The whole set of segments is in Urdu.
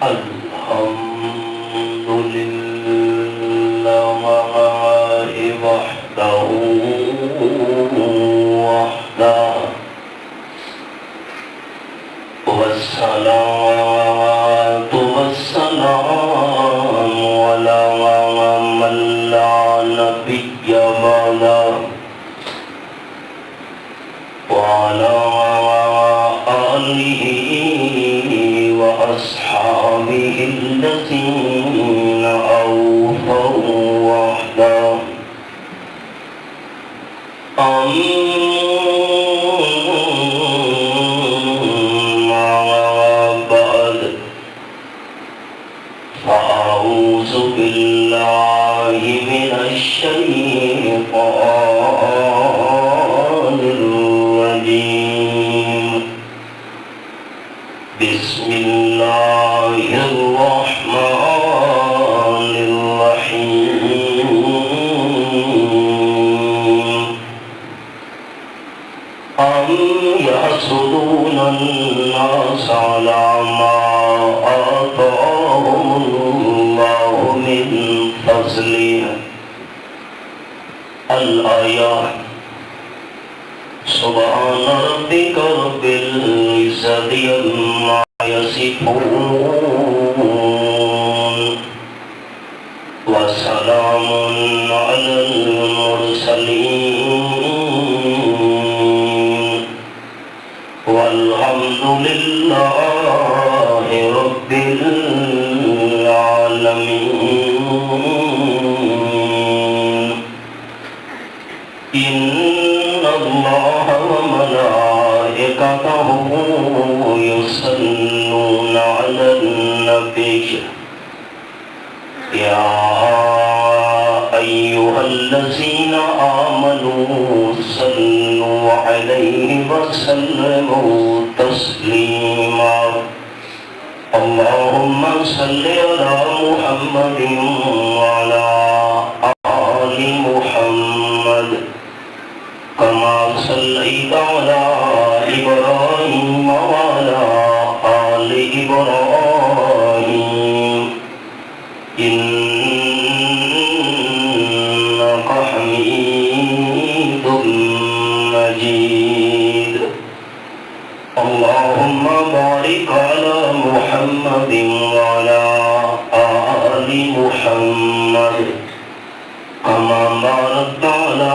الحمد لله وحده والصلاة والسلام على من لا نبي بعده وعلى آله وأصحابه الذين أوفوا وحده. أما بعد فأعوذ بالله من الشيطان الرجيم. بسم الله الرحمن الرحيم. أم يحسدون الناس على ما آتاهم الله من فضله. الآيات. سبحان ربك رب العزة عما يصفون وسلام على المرسلين والحمد لله رب العالمين. إن الله وملائكته يصلون على النبي يا أيها الذين آمنوا صلوا عليه وسلموا تسليما. اللهم صل على محمد وعلى آل محمد كما صليت على إبراهيم وعلى آل إبراهيم إنك حميد مجيد. اللهم بارك على محمد وعلى آل محمد كما باركت على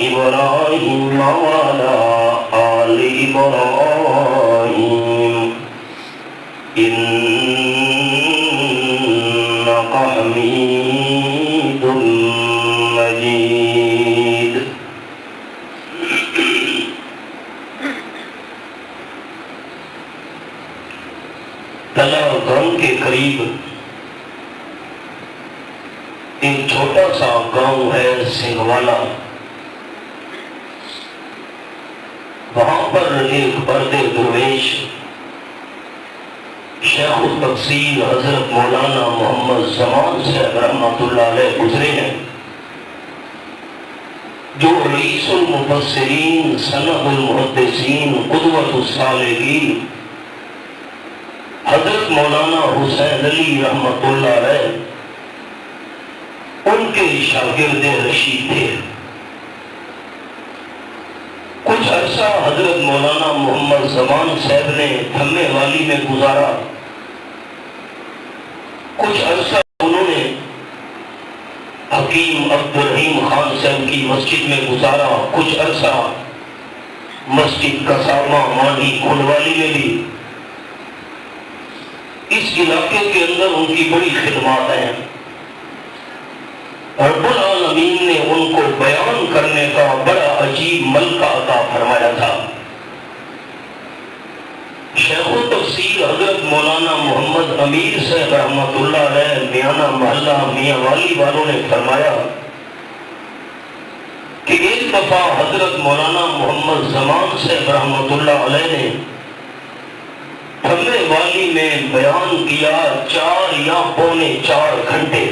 إبراهيم وعلى آل إبراهيم إنك حميد مجيد. تلا گاؤں کے قریب ایک چھوٹا سا گاؤں ہے سنگوالا. وہاں پر ایک برد درویش شیخ التفسیر حضرت مولانا محمد زمان صاحب رحمۃ اللہ علیہ گزرے ہیں، جو رئیس المفسرین، سند المحدثین، قدوۃ الصالحین حضرت مولانا حسین علی رحمۃ اللہ علیہ ان کے شاگرد رشید تھے. کچھ عرصہ حضرت مولانا محمد زمان صاحب نے تھمے والی میں گزارا. کچھ عرصہ انہوں نے حکیم عبدالرحیم خان صاحب کی مسجد میں گزارا. کچھ عرصہ مسجد کسامہ مانی کھنڈوالی میں بھی. اس علاقے کے اندر ان کی بڑی خدمات ہیں. رب العالمین نے ان کو بیان کرنے کا بڑا عجیب ملکہ عطا فرمایا تھا. شیخ التفسیر حضرت مولانا محمد امیر صاحب رحمۃ اللہ علیہ میانہ محلہ میاں والی والوں نے فرمایا کہ ایک دفعہ حضرت مولانا محمد زمان صاحب رحمۃ اللہ علیہ نے تھمے والی میں بیان کیا 4 یا پونے 4 گھنٹے.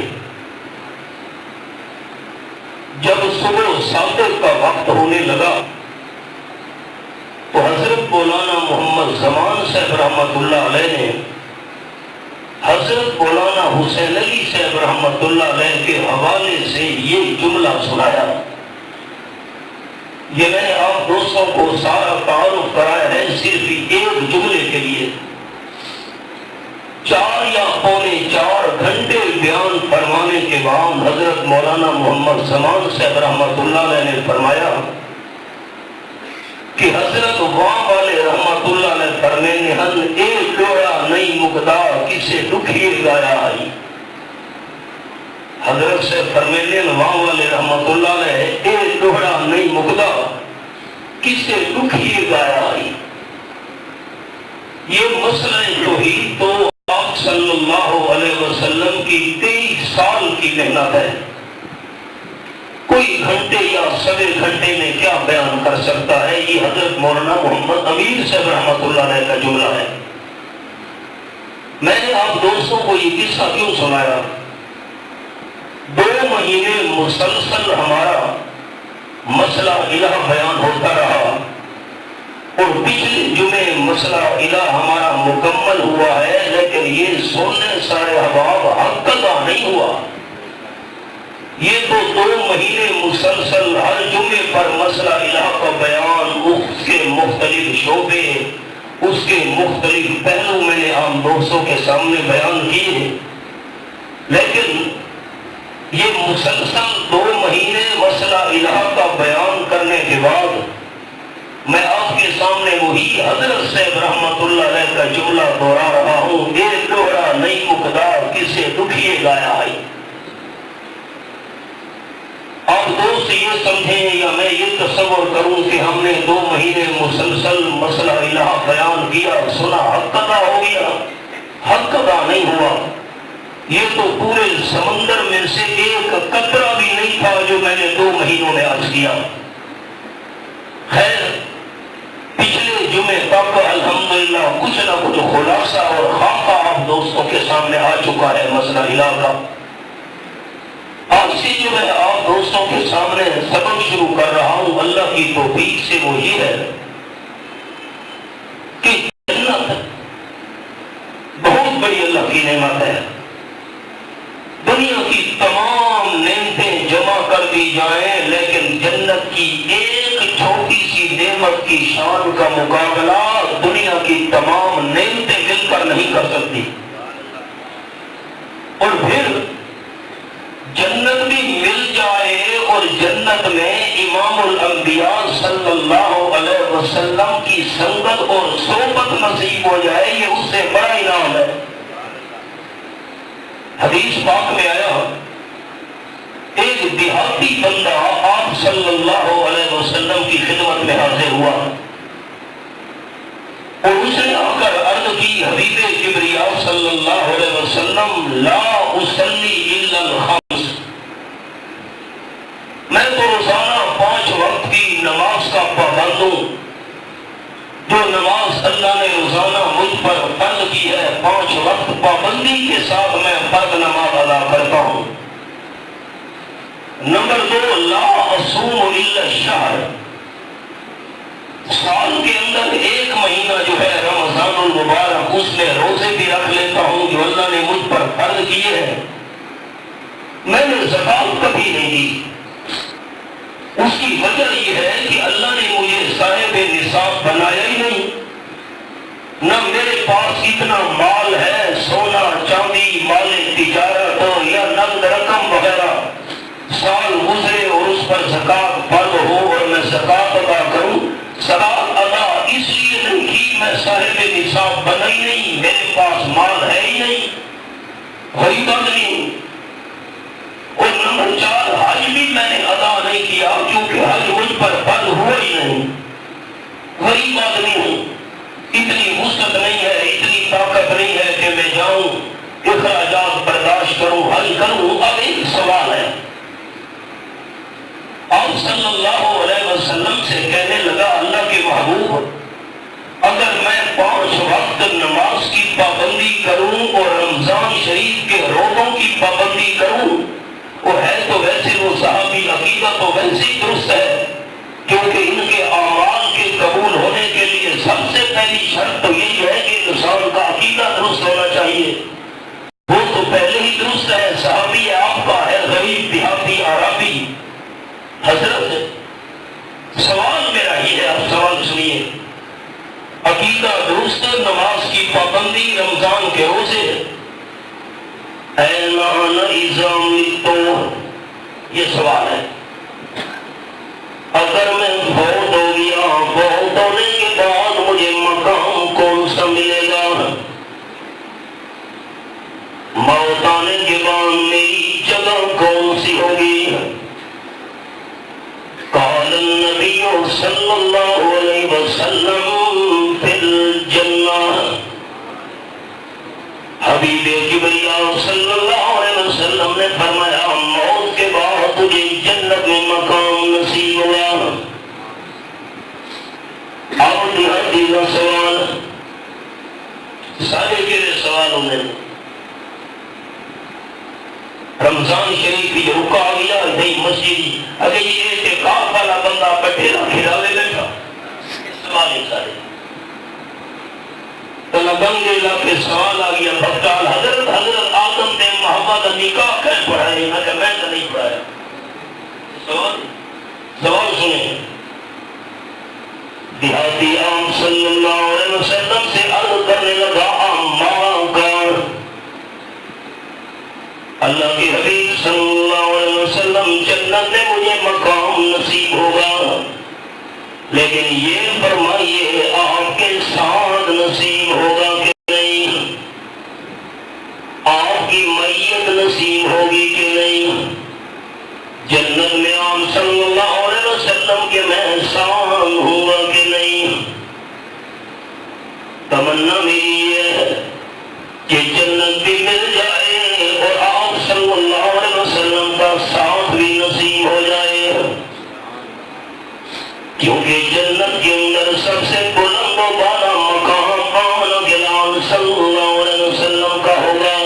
جب صبح صادق کا وقت ہونے لگا تو حضرت مولانا محمد زمان صاحب رحمۃ اللہ علیہ نے حضرت مولانا حسین علی صاحب رحمۃ اللہ علیہ کے حوالے سے یہ جملہ سنایا. یہ میں نے آپ دوستوں کو سارا تعارف کرایا ہے صرف ایک جملے کے لیے. 4 یا پونے 4 گھنٹے بیان فرمانے کے بعد حضرت مولانا محمد زمان صاحب رحمۃ اللہ علیہ نے فرمایا کہ حضرت وہاں والے رحمت اللہ علیہ فرمینے ہن ایک ڈوڑا نہیں مقدا کسے دکھیے گایا آئی. حضرت سے فرمینے وہاں والے رحمت اللہ علیہ ایک ڈوڑا نہیں مقدا کسے دکھیے گایا آئی. یہ مسئلہ توحید تو آپ صلی اللہ علیہ وسلم کی 23 سال کی محنت ہے. کوئی گھنٹے یا سوے گھنٹے میں کیا بیان کر سکتا ہے. یہ حضرت مولانا محمد امیر صاحب رحمۃ اللہ علیہ کا جملہ ہے. میں نے آپ دوستوں کو یہ قصہ کیوں سنایا؟ 2 مہینے مسلسل ہمارا مسئلہ الہ بیان ہوتا رہا اور پچھلے جمعے مسئلہ الہ ہمارا مکمل ہوا ہے، لیکن یہ سننے سارے احباب حق کا نہیں ہوا. یہ تو 2 مہینے مسلسل ہر جمعے پر مسئلہ الہ کا بیان، اس کے مختلف شعبے، اس کے مختلف پہلو میں نے عام دوستوں کے سامنے بیان کیے. لیکن یہ مسلسل 2 مہینے مسئلہ الہ کا بیان کرنے کے بعد میں آپ کے سامنے وہی حضرت صاحب رحمت اللہ علیہ کا جملہ دوہرا رہا ہوں. ایک ڈوڑا نہیں مقدا کسے دکھیے گایا آئی. آپ دوست یہ سمجھیں یا میں یہ تصور کروں کہ ہم نے 2 مہینے مسلسل مسئلہ الہ بیان کیا، سنا، حق ادا ہو گیا؟ حق ادا نہیں ہوا. یہ تو پورے سمندر میں سے ایک قطرہ بھی نہیں تھا جو میں نے 2 مہینوں میں عرض کیا. خیر، پچھلے جمعے تک الحمدللہ کچھ نہ کچھ خلاصہ اور خاکہ آپ دوستوں کے سامنے آ چکا ہے مسئلہ الہ کا. آج سے جو میں آپ دوستوں کے سامنے سبق شروع کر رہا ہوں، اللہ کی توفیق سے وہ یہ ہے کہ جنت بہت بڑی اللہ کی نعمت ہے. دنیا کی تمام نعمتیں جمع کر دی جائیں لیکن جنت کی ایک چھوٹی سی نعمت کی شان کا مقابلہ دنیا کی تمام نعمتیں مل کر نہیں کر سکتی. اور پھر جنت بھی مل جائے اور جنت میں امام الانبیاء صلی اللہ علیہ وسلم کی سنگت اور صحبت نصیب ہو جائے، یہ اس سے بڑا انعام ہے. حدیث پاک میں آیا ایک دیہاتی بندہ آپ صلی اللہ علیہ وسلم کی خدمت میں حاضر ہوا اور اس نے آ کر عرض کی، حبیب کبریاء صلی اللہ علیہ وسلم، لا اصلی الا الخمس، میں تو روزانہ 5 وقت کی نماز کا پابند ہوں. جو نماز اللہ نے روزانہ مجھ پر فرض کی ہے 5 وقت پابندی کے ساتھ میں فرض نماز ادا کرتا ہوں. نمبر 2، لا اصوم الا الشہر، سال کے اندر 1 مہینہ جو ہے رمضان المبارک اس میں روزے بھی رکھ لیتا ہوں جو اللہ نے مجھ پر فرض کیے ہیں. میں نے زکات کبھی نہیں دی. اس کی وجہ یہ ہے کہ اللہ نے مجھے صاحب نصاب بنایا ہی نہیں. نہ میرے پاس اتنا مال ہے، سونا چاندی، مال تجارت ہو یا نقد رقم وغیرہ، سال گزرے اور اس پر زکات فرض ہو اور میں زکات ادا کروں. زکات ادا اس لیے نہیں کی میں صاحب نصاب بنا ہی نہیں، میرے پاس مال ہے ہی نہیں، غریب آدمی ہوں. اور نمبر 4، حج بھی میں نے ادا نہیں کیا کیونکہ حج مجھ پر فرض ہوا ہی نہیں. غریب آدمی ہوں، اتنی وسعت نہیں ہے، اتنی طاقت نہیں ہے کہ میں جاؤں اخراجات برداشت کروں، حج کروں. اب ایک سوال ہے، آپ صلی اللہ علیہ وسلم سے کہنے لگا، اللہ کے محبوب، اگر میں 5 وقت نماز کی پابندی کروں اور رمضان شریف کے روزوں کی پابندی کروں، اور ہے تو ویسے وہ صحابی، عقیدہ تو ویسے ہی درست ہے کیونکہ ان کے اعمال کے قبول ہونے کے لیے سب سے پہلی شرط تو یہی ہے کہ انسان کا عقیدہ درست ہونا چاہیے. این آن اذا مت، یہ سوال ہے، اگر میں فوت ہو گیا، فوت ہونے کے بعد مجھے مقام کون سا ملے گا؟ موت آنے کے بعد میری جگہ کون سی ہوگی؟ قال النبی صلی اللہ علیہ وسلم فی الجنہ، حبیب کبریا صلی اللہ علیہ وسلم نے فرمایا موت کے بعد تجھے جنت میں مقام نصیب ہوا۔ اور دیہاتی کا سوال، سارے میرے سوالوں میں رمضان شریف کی جو رکا گیا نہیں مسجد، اگر یہ اعتکاف والا بندہ بٹھیرا کھلاوے بیٹھا، سوال ہے سارے تو لگنگے علاقے سوال آ گیا بختال حضرت آدم نے محمد نکاح کیسے پڑھائے؟ میں کہ میں تو نہیں پڑھایا۔ سوال سنیں، دیہاتی عام صلی اللہ علیہ وسلم سے عرض کرنے لگا اما کان، اللہ کے حبیب صلی اللہ علیہ وسلم جنت میں مجھے مقام نصیب ہوگا، لیکن یہ فرمائیے آپ کے ساتھ نصیب ہوگا کہ نہیں؟ آپ کی میت نصیب ہوگی کہ نہیں؟ جنت میں آپ صلی اللہ علیہ وسلم کے محسان ہوگا کہ نہیں؟ تمنا میری یہ ہے کہ جنت بھی مل جائے اور آپ صلی اللہ علیہ وسلم کا ساتھ بھی نصیب ہو جائے، کیونکہ جنت کے اندر سب سے بلند و بالا مقام آمنہ کے لال صلی اللہ علیہ وسلم کا ہوگا۔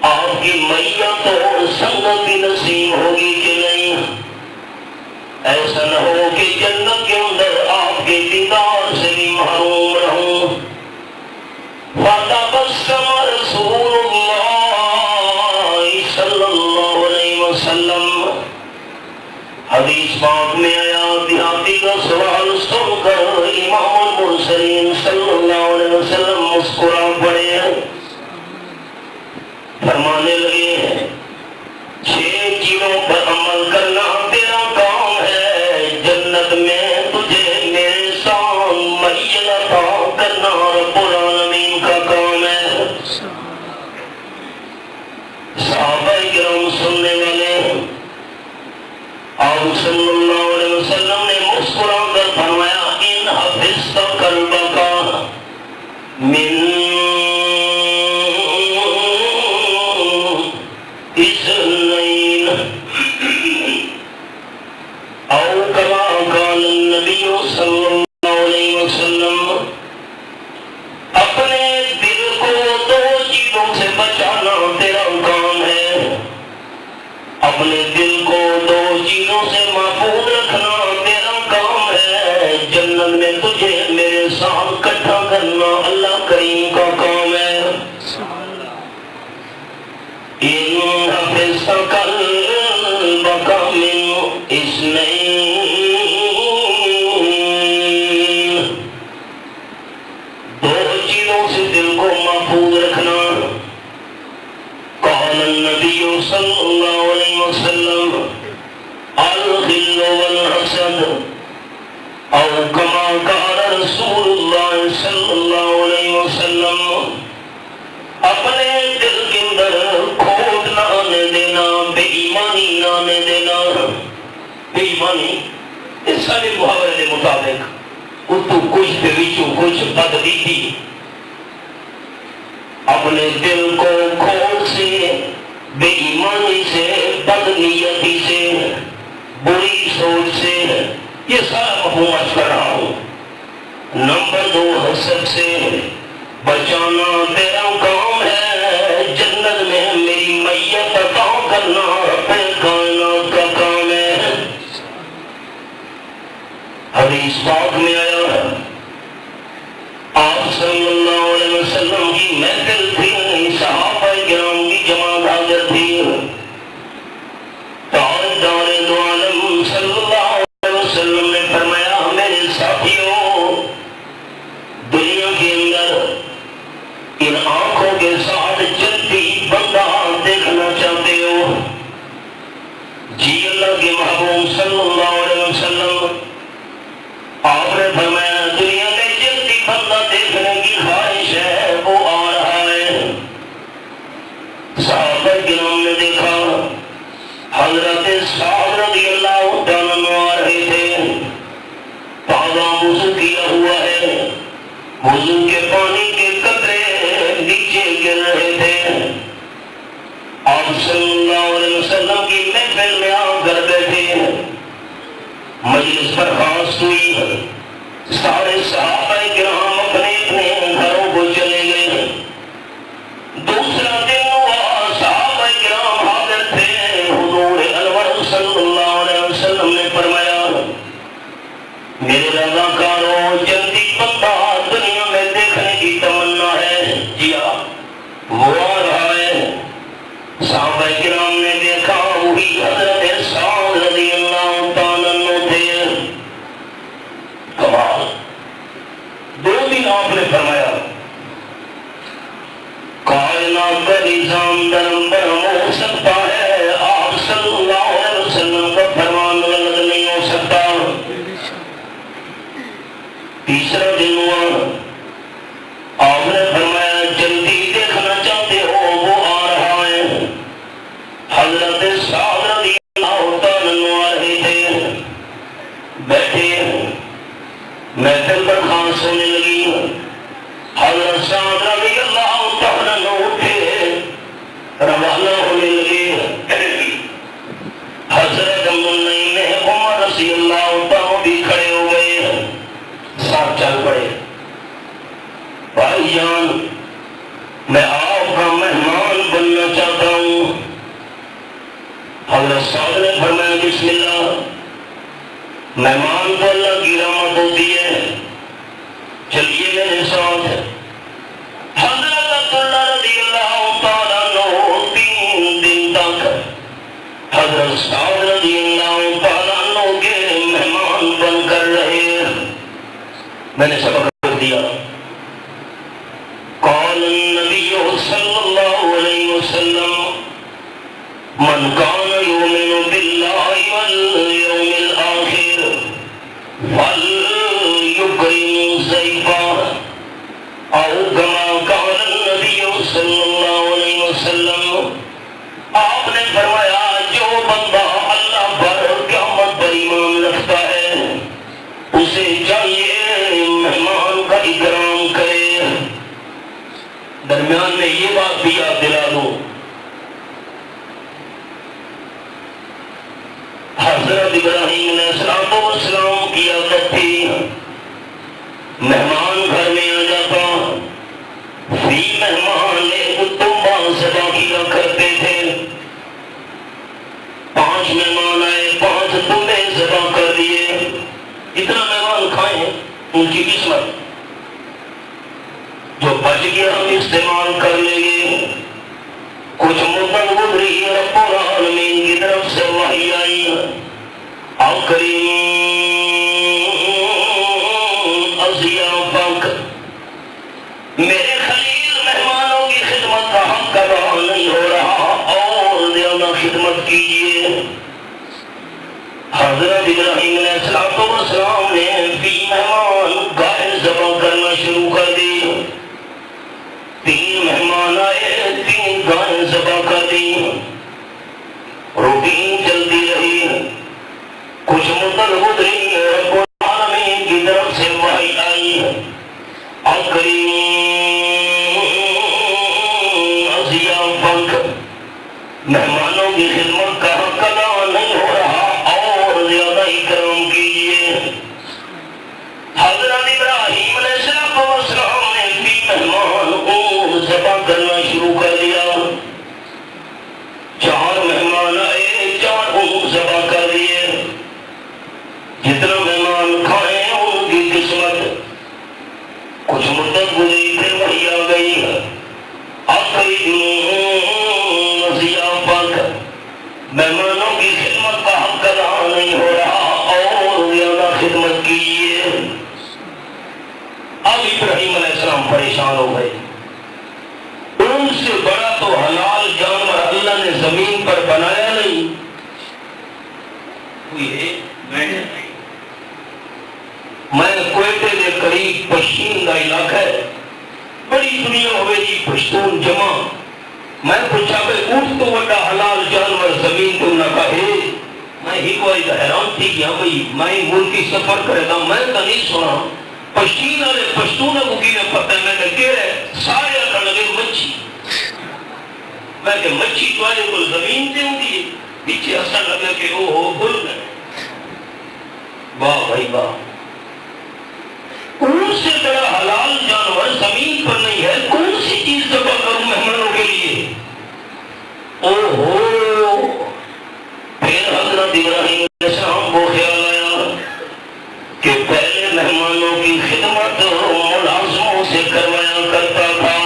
آپ کی میت اور سنگت بھی نصیب ہوگی کہ نہیں؟ ایسا نہ ہو کہ جنت کے اندر آپ کے دیدار سے بھی محروم رہوں۔ فتبسم رسول اللہ صلی اللہ علیہ وسلم، حدیث پاک میں آیا دیہاتی کا سوال سن کر امام المرسلین صلی اللہ علیہ وسلم مسکرا پڑے، فرمانے لگے 6 چیزوں پر عمل کرنا تیرا کام ہے، جنت میں تجھے میرے ساتھ میت عطا کرنا رب العالمین کا کام ہے۔ صحابہ کرام سننے والے، آپ صلی اللہ علیہ وسلم نے مسکرا کر فرمایا ان حفظت قلبک من اثنین او کما قال النبی صلی اللہ علیہ وسلم، اپنے دل کو 2 چیزوں سے بچانا تیرا کام ہے، اپنے دل کو 2 چیزوں سے محفوظ رکھنا تیرا کام ہے، جنت میں تجھے میرے ساتھ اکٹھا کرنا اللہ کریم کا کام ہے۔ ان حفظت قلبک من اثنین، 2 چیزوں سے دل کو محفوظ رکھنا۔ قال النبی صلی اللہ علیہ وسلم الغل والحسد، او کما قال رسول اللہ صلی اللہ علیہ وسلم، اپنے دل کے اندر کھوٹ نہ آنے دینا، بے ایمانی نہ آنے دینا۔ بے ایمانی اس سارے محاورے کے مطابق اتو کچھ پہ وچو کچھ بدبیتی، اپنے دل کو کھوٹ سے، بے ایمانی سے، بدنیتی سے، بری سوچ سے، یہ سارا مفہوم کر رہا ہوں۔ نمبر 2 حسد سے بچانا تیرا کام ہے، جنت میں میری میت عطا کرنا رب کائنات کا کام ہے۔ حدیث پاک میں آیا ہے آپ صلی اللہ علیہ وسلم کی محفل تھی، صحابہ کرام کی جماعت حاضر تھی، تاجدار دو عالم صلی اللہ علیہ وسلم نے فرمایا میرے ساتھیوں، دنیا کے اندر ان آنکھوں کرام نے دیکھا حضرت سعد رضی اللہ عنہ آ رہے تھے، تازہ وضو کیا ہوا ہے، وضو کے پانی کے قطرے نیچے گر رہے تھے۔ آپ صلی اللہ علیہ وسلم کی محفل میں آ کر بیٹھے، مجلس برخاست ہوئی، سارے صحابہ کرام اپنے اپنے گھروں کو چلے گئے۔ دوسرا دن ہوا، صحابہ کرام حاضر تھے، حضور انور صلی اللہ علیہ وسلم نے فرمایا میرے رضاکاروں جلدی بندہ دنیا میں دیکھنے کی تمنا ہے، جیا وہ آ رہا ہے۔ صحابہ کرام نے دیکھا وہی حضرت سعد رضی اللہ تعالیٰ عنہ تھے۔ کمال، 2 دن آپ نے فرمایا کائنات کا نظام درم برہم ہو سکتا ہے، آپ صلی اللہ علیہ وسلم کا فرمان غلط نہیں ہو سکتا۔ تیسرا دن ہوا، آپ نے فرمایا جلدی دیکھنا چاہتے ہو وہ آ رہا ہے۔ حضرت سعد رضی اللہ تعالیٰ آ رہے تھے، بیٹھے، محفل برخاست ہونے لگی۔ حضرت سعد رضی اللہ تعالیٰ اٹھے، روانہ ہونے لگے۔ حضرت عمر رضی اللہ تعالیٰ بھی کھڑے ہو گئے، ساتھ چل پڑے۔ بھائی جان، میں آپ کا مہمان بننا چاہتا ہوں۔ حضرت سعد نے فرمایا بسم اللہ، مہمان کو اللہ کی رحمت ہوتی ہے، چلیے میرے ساتھ۔ حضرت عبداللہ رضی اللہ تعالیٰ عنہ 3 دن تک حضرت سعد رضی اللہ تعالیٰ عنہ کے مہمان بن کر رہے۔ میں نے سبق کر دیا، قال النبی صلی اللہ علیہ وسلم من کان یؤمن باللہ والیوم الآخر فلیکرم ضیفہ، او کما قال النبی صلی اللہ علیہ وسلم۔ آپ نے فرمایا جو بندہ اللہ پر قیامت پر ایمان رکھتا ہے اسے چاہیے مہمان کا اکرام کرے۔ درمیان میں یہ بات بھی یاد دلا دو، حضرت ابراہیم علیہ السلام کی عادت تھی، مہمان گھر میں آ جاتا، فی مہمان تمبا ذبح کیا کرتے تھے۔ 5 مہمان آئے، 5 تمبے ذبح کر دیے۔ جتنا مہمان کھائیں ان کی قسمت، جو بچ گیا ہم استعمال کر لیں گے۔ کچھ مدت گزری، رب العالمین کی طرف سے وحی آئی، اکریم اضیافک، میرے خلیل مہمانوں کی خدمت کا حق ادا نہیں ہو رہا، اور زیادہ خدمت کیجیے۔ حضرت ابراہیم علیہ السلام نے بھی مہمان گائے ذبح کرنا شروع کر دی۔ 3 مہمان آئے، 3 گائے ذبح کر دی۔ روٹین چلتی رہی، کچھ مدت گزری، رب العالمین کی طرف سے وحی آئی، اکریم اضیافک، مہمانوں کی خدمت کا حق ادا نہیں ہو رہا، اور زیادہ اکرام کیجیے۔ حضرت ابراہیم علیہ السلام نے بھی مہمان کو ذبح کرنا شروع کر دیا۔ 4 مہمان آئے، 4 اونٹ ذبح کر دیے۔ جتنا مہمان کھائے ان کی قسمت۔ کچھ مدت گزری، پھر وحی آ گئی، ضیافت، مہمانوں کی خدمت کا حق ادا نہیں ہو رہا، اور زیادہ خدمت کیجیے۔ اب ابراہیم علیہ السلام پریشان ہو گئے، ان سے بڑا تو حلال جانور اللہ نے زمین پر بنایا نہیں، کوئی ہے میں کوئٹے کے قریب پشتون کا علاقہ ہے، بڑی دنیا ہوئے جی پشتون جمع، میں پوچھا بھائی اونٹ تو بڑا حلال جانور زمین تو نہ کہے. میں ہی کوئی حیران تھی کہ ہاں بھائی میں ملکی سفر کرے گا میں تو نہیں سنا پشتین والے پشتون کو کی میں پتہ میں نے کہہ رہے سارے اگر لگے مچھی. میں کہ مچھی تو آئے کو زمین سے ہوں گی پیچھے اثر لگے کہ او ہو بھول گئے. واہ بھائی واہ. کون سے بڑا حلال جانور زمین پر نہیں ہے. کون سی چیز ذبح کروں مہمانوں کے لیے. او ہو. پھر حضرت ابراہیم علیہ السلام کو خیال آیا کہ پہلے مہمانوں کی خدمت ملازموں سے کروایا کرتا تھا.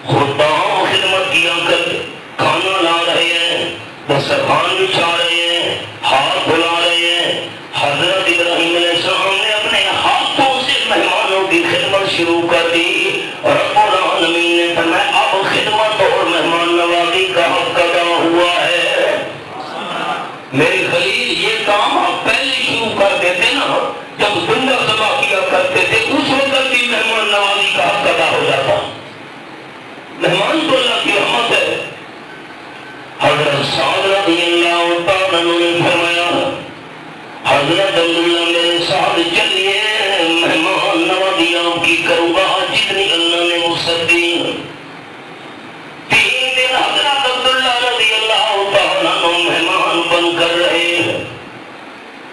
خدا خدمت کیا کرتے کھانا لا رہے ہیں دسترخوان بچھا رہے ہیں ہاتھ دھلا رہے ہیں. حضرت ابراہیم علیہ السلام نے اپنے ہاتھوں سے مہمانوں کی خدمت شروع کر دی. رب العالمین نے فرمایا اب خدمت اور مہمان نوازی کا حق ادا ہوا ہے. میرے خلیل یہ کام آپ پہلے شروع کر دیتے نا جب زندہ ذبح کیا کرتے تھے اس وقت بھی مہمان نوازی کا حق ادا ہو جاتا. مہمان تو اللہ کی رحمت ہے. حضرت سعد رضی اللہ تعالیٰ نے فرمایا حضرت عبداللہ میرے ساتھ چلیے مہمان نوازی آپ کی کروں گا جتنی اللہ نے وسعت دی. 3 دن حضرت عبداللہ رضی اللہ تعالیٰ مہمان بن کر رہے.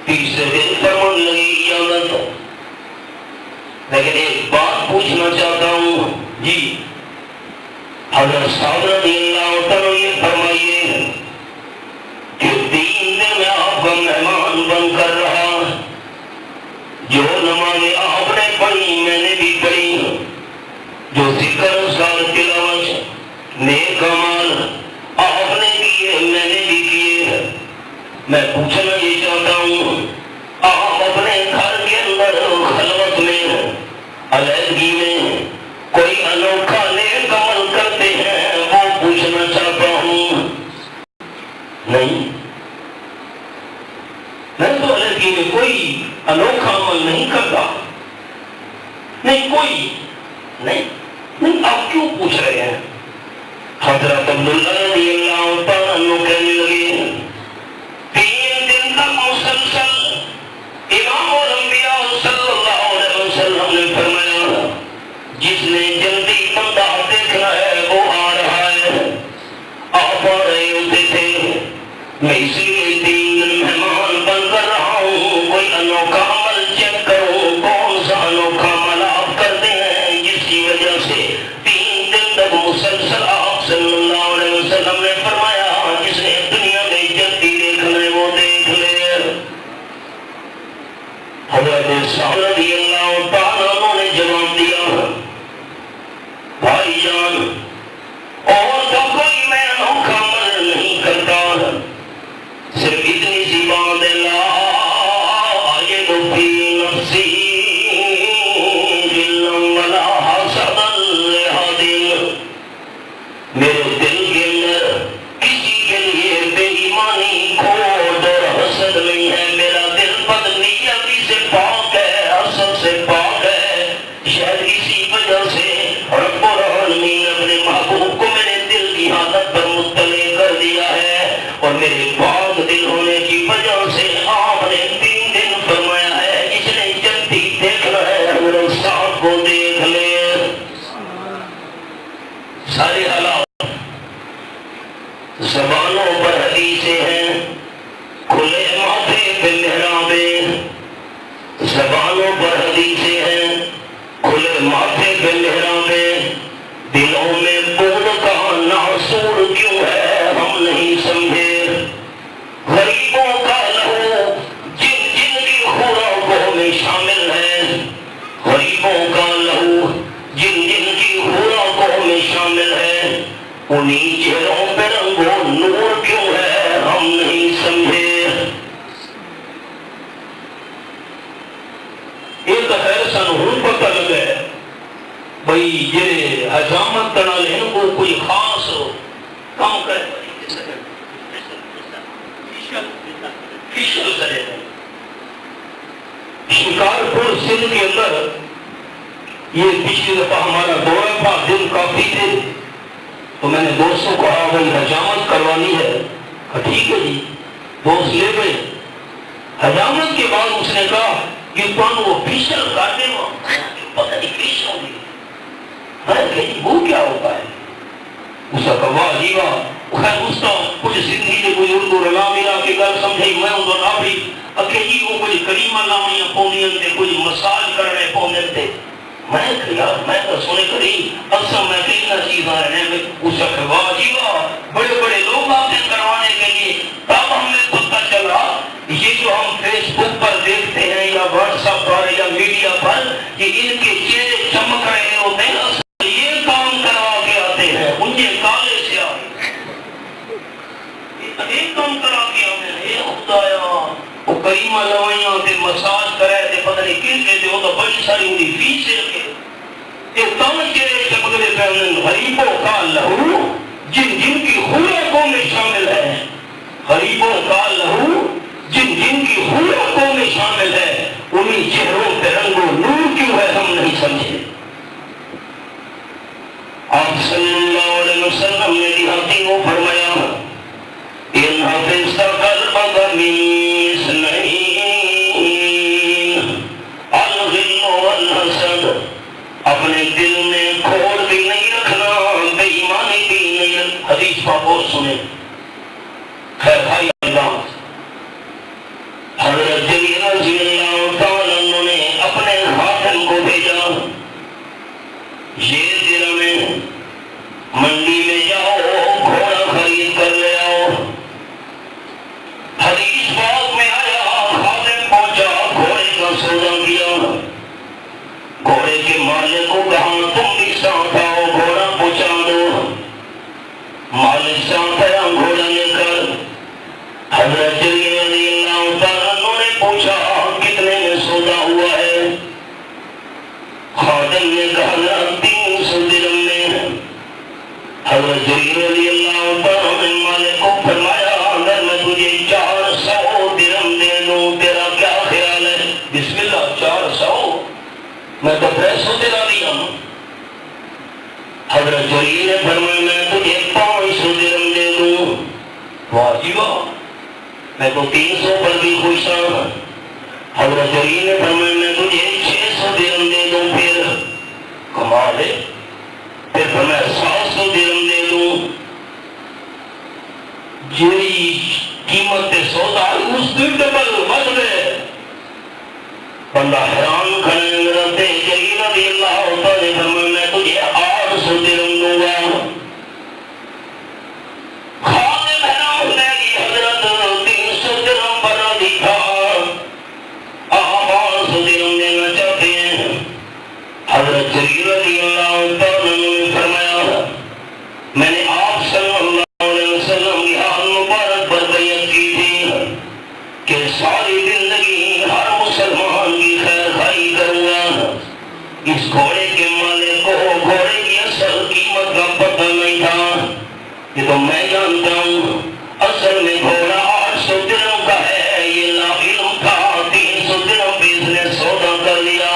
تیسرے دن فرمان لگی اجازت. لیکن ایک بات پوچھنا چاہتا ہوں جی. حضرت صاحب رضی اللہ تعالیٰ یہ فرمائیے کہ 3 دن میں آپ کا مہمان بن کر رہا. جو نمازیں آپ نے پڑھی میں نے بھی پڑھی جو ذکر اذکار تلاوت نیک اعمال آپ نے کیے میں نے بھی کیے. میں پوچھنا یہ چاہتا ہوں آپ اپنے گھر کے اندر خلوت میں علیحدگی میں کوئی انوکھا نیک عمل کرتے ہیں وہ پوچھنا چاہتا ہوں. نہیں میں تو علیحدگی میں کوئی انوکھا عمل نہیں کرتا. نہیں کوئی نہیں آپ کیوں پوچھ رہے ہیں. حضرت عبداللہ رضی اللہ تعالیٰ عنہ کہنے لگے 3 دن تک مسلسل امام الانبیاء صلی اللہ علیہ وسلم نے فرمایا جس نے جلدی بندہ دیکھنا ہے وہ آ رہا ہے. آپ آ رہے ہوتے تھے. میں اسی لیے 3 دن مہمان بن کر رہا ہوں. کوئی انوکھا عمل چیک کرو کون سا انوکھا عمل آپ کرتے ہیں جس کی وجہ سے 3 دن تک مسلسل آپ صلی اللہ علیہ وسلم نے فرمایا جس نے دنیا میں جلدی دیکھنا ہے وہ دیکھ لے. حضرت صاحب رضی اللہ تعالیٰ نے جواب دیا بھائی جان اور تو کوئی میں انوکھا عمل نہیں کرتا. صرف اتنی سی بات لا اجد فی نفسی غلا ولا حسدا لأحد. میرے دل کے اندر کسی کے لیے بے ایمانی کھوٹ اور حسد نہیں ہے. میرا دل بدنیتی سے پاک ہے حسد سے پاک ہے. شاید اسی وجہ سے رب العالمین اپنے محبوب کو میرے دل کی حالت پر مطلع کر دیا ہے اور میرے پاک دل ہونے کی وجہ سے آپ نے 3 دن فرمایا ہے جس نے جلدی دیکھنا ہے حضرت صاحب کو دیکھ لے. سارے حالات زبانوں پر حدیثیں ہیں کھلے ماتھے پہ محرابیں. زبانوں پر حدیثیں ہیں کھلے ماتھے پہ محرابیں. دلوں میں بود کا ناسور کیوں ہے ہم نہیں سمجھے. غریبوں کا لہو جن جن کی خوراکوں میں شامل ہے. غریبوں کا لہو جن جن کی خوراکوں میں شامل ہے انہی چہروں پہ رنگ و نور کیوں ہے ہم نہیں سمجھے. ایک ایسا ہوں پتہ لگے بھئی یہ حجامت کرنا لیں وہ کوئی خاص کام کرے شکارپور سندھ کے اندر یہ پچھلی دفعہ ہمارا دورہ تھا دن کافی تھے. تو میں نے دوستوں کو کہا بھائی حجامت کروانی ہے، ٹھیک ہے جی، دوست لے گئے۔ حجامت کے بعد اس نے کہا کہ تمہیں وہ فیشل کاٹے گا، پتہ نہیں فیشل ہوگی، میں کہ وہ کیا ہوتا ہے؟ اس کا واہ جی واہ، خیر اس کا کچھ زندگی نے کوئی اردو رلا ملا کے گل سمجھائی، میں ان کو نہ بھی اکے جی وہ کچھ کریمہ لاؤنیاں پونیاں تھے، کچھ مساج کرنے پونے تھے۔ میں کہ یار میں تو سنے کری اصل میں کتنا چیزاں ہیں، اس کا واہ جی واہ، بڑے بڑے لوگ آتے کروانے کے لیے۔ تب ہمیں پتہ چلا یہ جو ہم فیس بک پر دیکھتے ہیں یا واٹس ایپ پر یا میڈیا پر کہ ان کے چہرے چمک رہے ہوتے ہیں، اصل یہ کام کروا کے آتے ہیں، ان کے کالے سے آئے ایک کام کرا کے آتے ہیں۔ اے خدایا وہ کریمہ لوائیاں تے مساج کرے تے پتہ نہیں کن کے وہ تو بڑی ساری ہوئی فیس کے یہ تم چہرے چمکتے پہنے غریبوں کا لہو جن جن کی خوراکوں میں شامل ہے، غریبوں کا لہو جن جن کی خوراکوں میں شامل ہے، انہی چہروں پہ رنگ و نور کیوں ہے ہم نہیں سمجھے۔ آپ صلی اللہ علیہ وسلم نے دیہاتی کو فرمایا ان حفظ قلبک من اثنین الغل والحسد، اپنے دل میں کھوڑ بھی نہیں رکھنا، بے ایمانی بھی نہیں۔ حدیث پاک اور سنیں، خیر بھائی اللہ حضرت جلیل رضی اللہ تعالیٰ عنہ نے اپنے خادم کو بھیجا، یہ دن میں منڈی میں جاؤ گھوڑا خرید کر لے آؤ۔ حدیث پاک میں آیا خادم پہنچا، گھوڑے کا سودا کیا، گھوڑے کے مالک کو کہا تم بھی ساتھ آؤ گھوڑا پہنچا دو۔ مالک ساتھ آیا گھوڑا لے کر، حضرت جلیل رضی اللہ تعالیٰ عنہ نے پوچھا کتنے میں سودا ہوا ہے؟ خادم نے کہا 300 درہم میں۔ حضرت جلیل رضی اللہ تعالیٰ نے مالک کو فرمایا اگر میں تجھے 400 درہم دے دوں تیرا کیا خیال ہے؟ بسم اللہ، 400 میں تو 500 دلا دیا ہوں۔ حضرت جلیل نے فرمایا میں تجھے 500 درہم دے دوں۔ واہ جی واہ، میں تو 300 پر بھی خوش تھا۔ حضرت جلیل نے فرمایا میں تجھے 600 درہم دے دوں، پھر کمال ہے، پھر فرمایا 700 درہم دے دوں۔ جیڑی قیمت سودا اس دن ڈبل بڑھ گئے، بندہ حیران کھڑے رہتے۔ جلیل رضی اللہ تعالیٰ نے فرمایا میں تجھے 800 درہم دوں گا۔ خادم حیران ہونے کی حضرت 300 درہم پر راضی تھا، آپ 800 درہم دینا چاہتے ہیں۔ حضرت جلیل رضی اللہ تعالیٰ نے فرمایا میں نے آپ صلی اللہ علیہ وسلم کی حال مبارک پر بیعت کی تھی کہ ساری زندگی ہر مسلمان کی خیر خواہی کروں گا۔ اس گھوڑے کے مالک کو گھوڑے کی اصل قیمت کا پتہ نہیں تھا، یہ تو میں جانتا ہوں۔ اصل میں گھوڑا 800 درہم کا ہے، یہ لاعلم تھا 300 درہم بھی اس نے سودا کر لیا،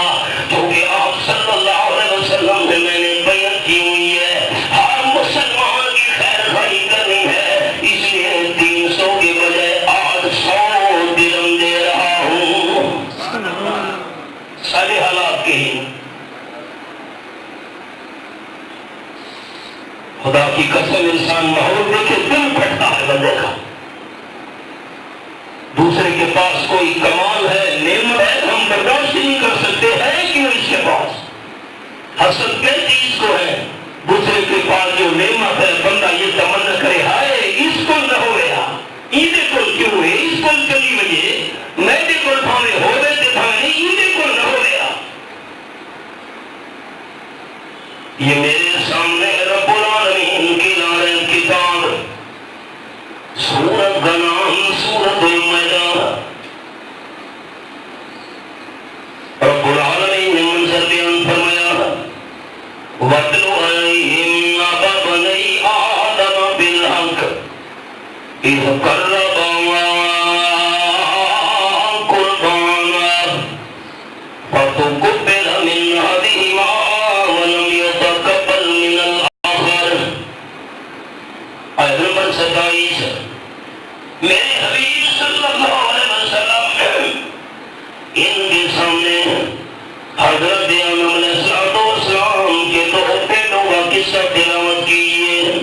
کیونکہ آپ صلی اللہ علیہ وسلم سے میں نے بیعت کی ہوئی ہے ہر مسلمان کی خیر خواہی کرنی ہے، اس لیے 300 کے بجائے 800 درہم دے رہا ہوں۔ سارے حالات کے ہی خدا کی قسم انسان ماحول دیکھے دل پھٹتا ہے بندے کا۔ دوسرے کے پاس کوئی کمال ہے، نعمت ہے، ہم برداشت نہیں کر سکتے، ہے کیوں اس کے پاس؟ حسد کس چیز کو ہے؟ دوسرے کے پاس جو نعمت ہے بندہ یہ تمنا کرے ہائے اس کو نہ ہو گیا، ایدے کو کیوں ہوئے، اس کو چلی وجہ میں دے کو تھانے ہو گئے تھے تھانے ایدے کو نہ ہو گیا۔ یہ میرے سامنے رب العالمین کی نازل کتاب، سورت کا نام سورت المیدان۔ رب العالمین نے منظر بیان فرمایا وَاتْلُ عَلَيْهِمْ نَبَأَ بَنِي آدَمَ بِالْحَقِّ إِذْ قَرَّبَا قُرْبَانًا فَتُقُبِّلَ مِنْ أَحَدِهِمَا وَلَمْ يَتَقَبَّلْ مِنَ الْآخَرِ آیت نمبر 27 میرے حبیب صلی اللہ علیہ وسلم ان کے سامنے حضرت آدم علیہ السلام کے دو بیٹوں کا قصہ تلاوت کیجیے.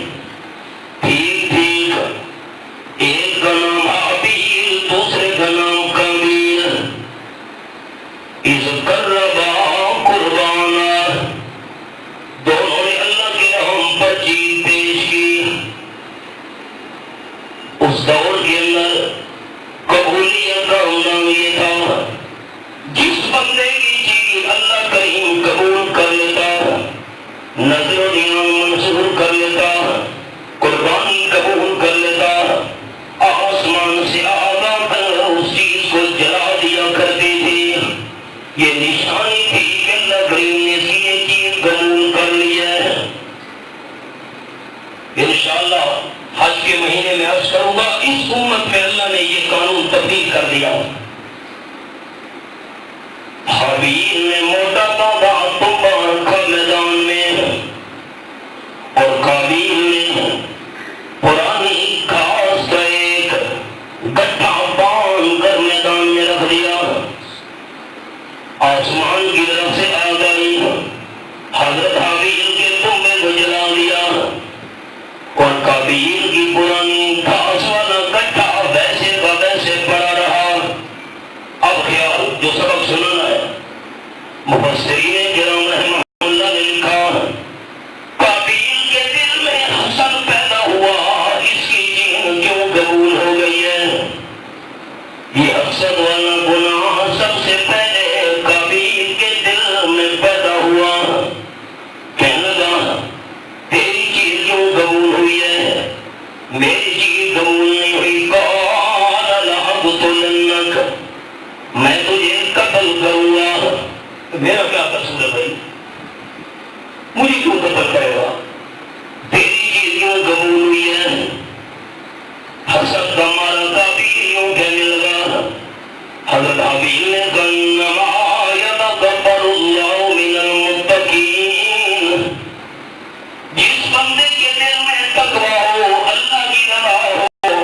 ٹھیک ٹھیک. ایک کا نام حابیل، دوسرے کا نام قابیل. اذ قربا قربانا، دونوں نے اللہ کے ہم پر چیز پیش کی. اس دور کے اندر قبولیت کا عنوان یہ تھا جس بندے کی چیز اللہ کریم قبول کر لیتا، نظر و نیاز منظور کر لیتا، قربانی قبول کر لیتا، آسمان سے آدم اس چیز کو جلا دیا کرتی تھی. یہ نشانی تھی کہ اللہ کریم نے یہ چیز قبول کر لیا ہے. انشاءاللہ حج کے مہینے میں عرض کروں گا اس امت میں اللہ نے یہ قانون تبدیل کر دیا. حابیل نے موٹا پودا تمبا رکھا میدان میں اور قابیل نے پرانی گھاس کا ایک گٹھا باندھ کر میدان میں رکھ دیا. آسمان کی طرف سے آ گئی، حضرت حابیل کے تمبے کو جلا دیا اور قابیل کی پرانی گھاس والا گٹھا ویسے کا ویسے پڑا رہا. اب خیال جو سبق سننا ہے، مفسرین کرام رحمہ اللہ نے لکھا قابیل کے دل میں حسد پیدا ہوا، اس کی جین کیوں قبول ہو گئی ہے. یہ حسد والا گناہ سب سے پہلے قابیل کے دل میں پیدا ہوا. کہنے لگا تیری چیز کیوں قبول ہوئی ہے، میری چیز قبول نہیں ہوئی. قال لأقتلنک، میں تجھے قتل کروں گا. میرا کیا قصور ہے بھائی، مجھے کیوں قتل کرے گا، تیری چیز کیوں قبول ہوئی ہے. حسد کا مارا قابیل یوں کہنے لگا. حضرت حابیل نے کہا انما یتقبل اللہ من المتقین، جس بندے کے دل میں تقویٰ ہو، اللہ کی رضا ہو،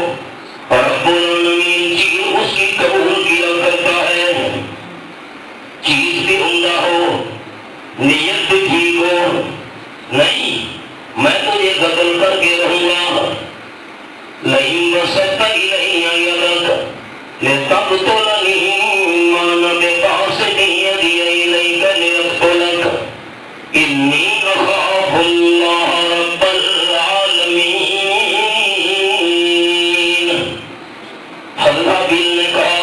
رب العالمین چیز اس کی قبول کیا کرتا ہے. چیز بھی عمدہ ہو، نیت بھی ٹھیک ہو. نہیں میں تجھے قتل کر کے رہوں گا. لئن بسطت الی یدک لتقتلنی ما انا بباسط یدی الیک لیقتلک انی اخاف اللہ رب العالمین. حضرت حابیل نے کہا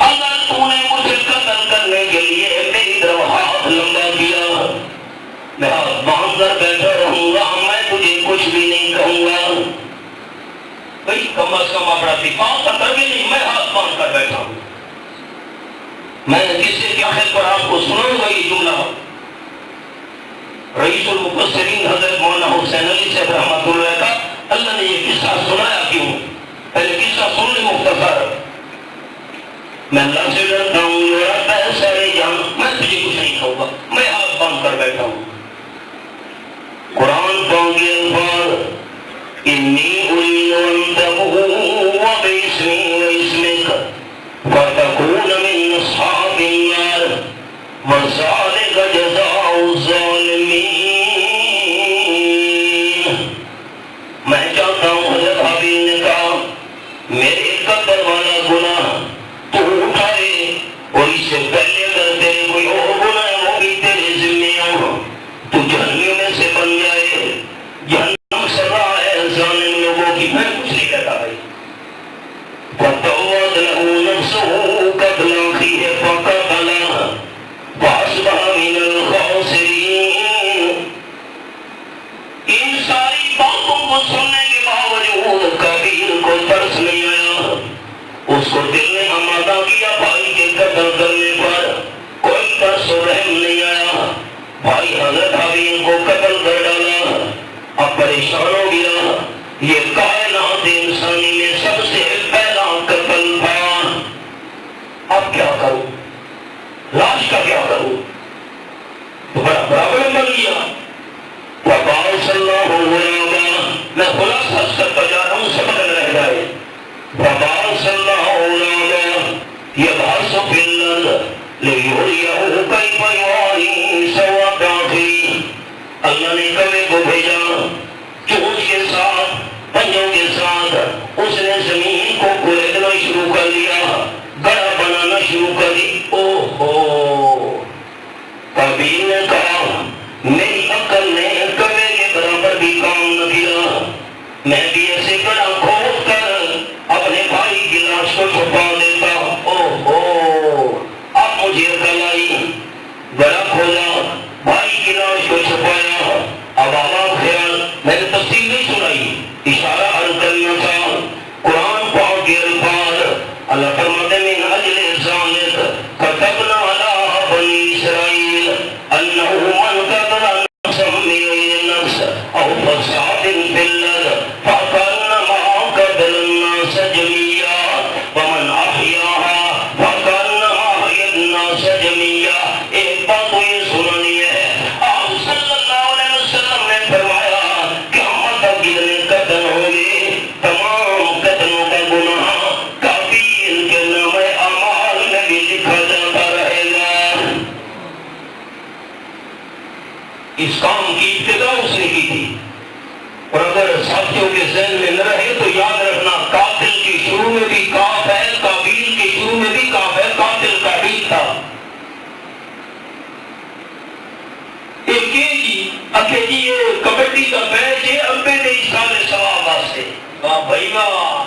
اگر تو نے مجھے قتل کرنے کے لیے میری طرف ہاتھ لمبا کیا، میں ہاتھ باندھ کر بیٹھا رہوں گا، میں تجھے کچھ بھی نہیں کہوں گا. بھئی کم از کم اپنا دفاع کر کے نہیں، میں ہاتھ باندھ کر بیٹھا ہوں. میں کسی کے آخر پر آپ کو سناؤں گا یہ جملہ. رئیس المفسرین حضرت مولانا حسین علی صاحب رحمۃ اللہ کا اللہ نے یہ قصہ سنایا کیوں؟ پہلے قصہ سن لیں مختصر. میں اللہ سے ڈرتا ہوں میرا پیسہ جان، میں تجھے کچھ نہیں کہوں گا، میں ہاتھ باندھ کر بیٹھا ہوں. قرآن پاک کے الفاظ انی ارید ان تبوء باسمی واسمک فتکون من اصحاب النار وذلک جزاء الظالمین. میں چاہتا ہوں، حضرت حابیل نے کہا میرے قتل والا گناہ تو اٹھائے اور اس سے پہلے اگر تیرے کوئی اور گناہ ہے وہ بھی تیرے ذمہ ہو، تو جہنم میں سے بن جائے. جہنم سزا ہے ظالم لوگوں کی. میں کچھ نہیں کہتا بھائی. فَطَوَّتْ لَهُ نَفْسُهُ قَتْلَ أَخِيهِ فَقَتَلَهُ فَأَصْبَحَ مِنَ الْخَاسِرِينَ. ان ساری باتوں کو سننے کے باوجود قابیل کو ترس نہیں آیا. اس کو دل نے آمادہ کیا بھائی کے قتل کرنے پر، کوئی ترس و رحم نہیں آیا. بھائی حضرت حابیل کو قتل کر ڈالا. اب پریشان ہو گیا. یہ کائنات انسانی میں سب سے پہلا قتل تھا. اب کیا کروں، لاش کا کیا کروں؟ بڑا پرابلم بن گیا. میں خلاصہ اللہ نے کوے کو بھیجا، چونچ کے ساتھ، پنجوں کے ساتھ اس نے زمین کو کھودنا شروع کر دیا، گڑھا بنانا شروع کر دی۔ قابیل نے کہا میری عقل نے کوے کے برابر بھی کام نہ کیا، میں بھی ایسے گڑھا کھود کر اپنے بھائی کی لاش کو چھپا دیتا۔ اب مجھے عقل آئی، گڑھا کھودا، بھائی کی لاش کو چھپایا۔ اب آواز خیال، میں نے تفصیل نہیں سنائی، اشارہ عرض کرنا تھا۔ قرآن پاک کے الفاظ اللہ فرماتے ہیں من اجل ذالک كتبنا علی بنی اسرائیل انہ من قتل نفسا بغیر نفس او فساد فی الارض فکانما قتل الناس جميعا ومن احیاها فکانما احیا الناس جميعا۔ ایک بات تو یہ سنانی ہے، آپ صلی اللہ علیہ وسلم نے فرمایا کہ قیامت تک جتنے قتل ہوں گے تمام قتلوں کا گناہ قابیل کے نام اعمال میں بھی لکھا جاتا رہے گا۔ اس کام کی ابتدا اس نے کی تھی، اور اگر ساتھیوں کے ذہن میں نہ رہے تو یاد رکھنا قاتل کی شروع میں بھی کاف ہے، قابیل کی شروع میں بھی کاف ہے، قاتل قابیل تھا۔ ایک جی اکھے جی یہ کبڈی کا میچ ہے، ابے نے سال ثواب واسطے، واہ بھائی واہ،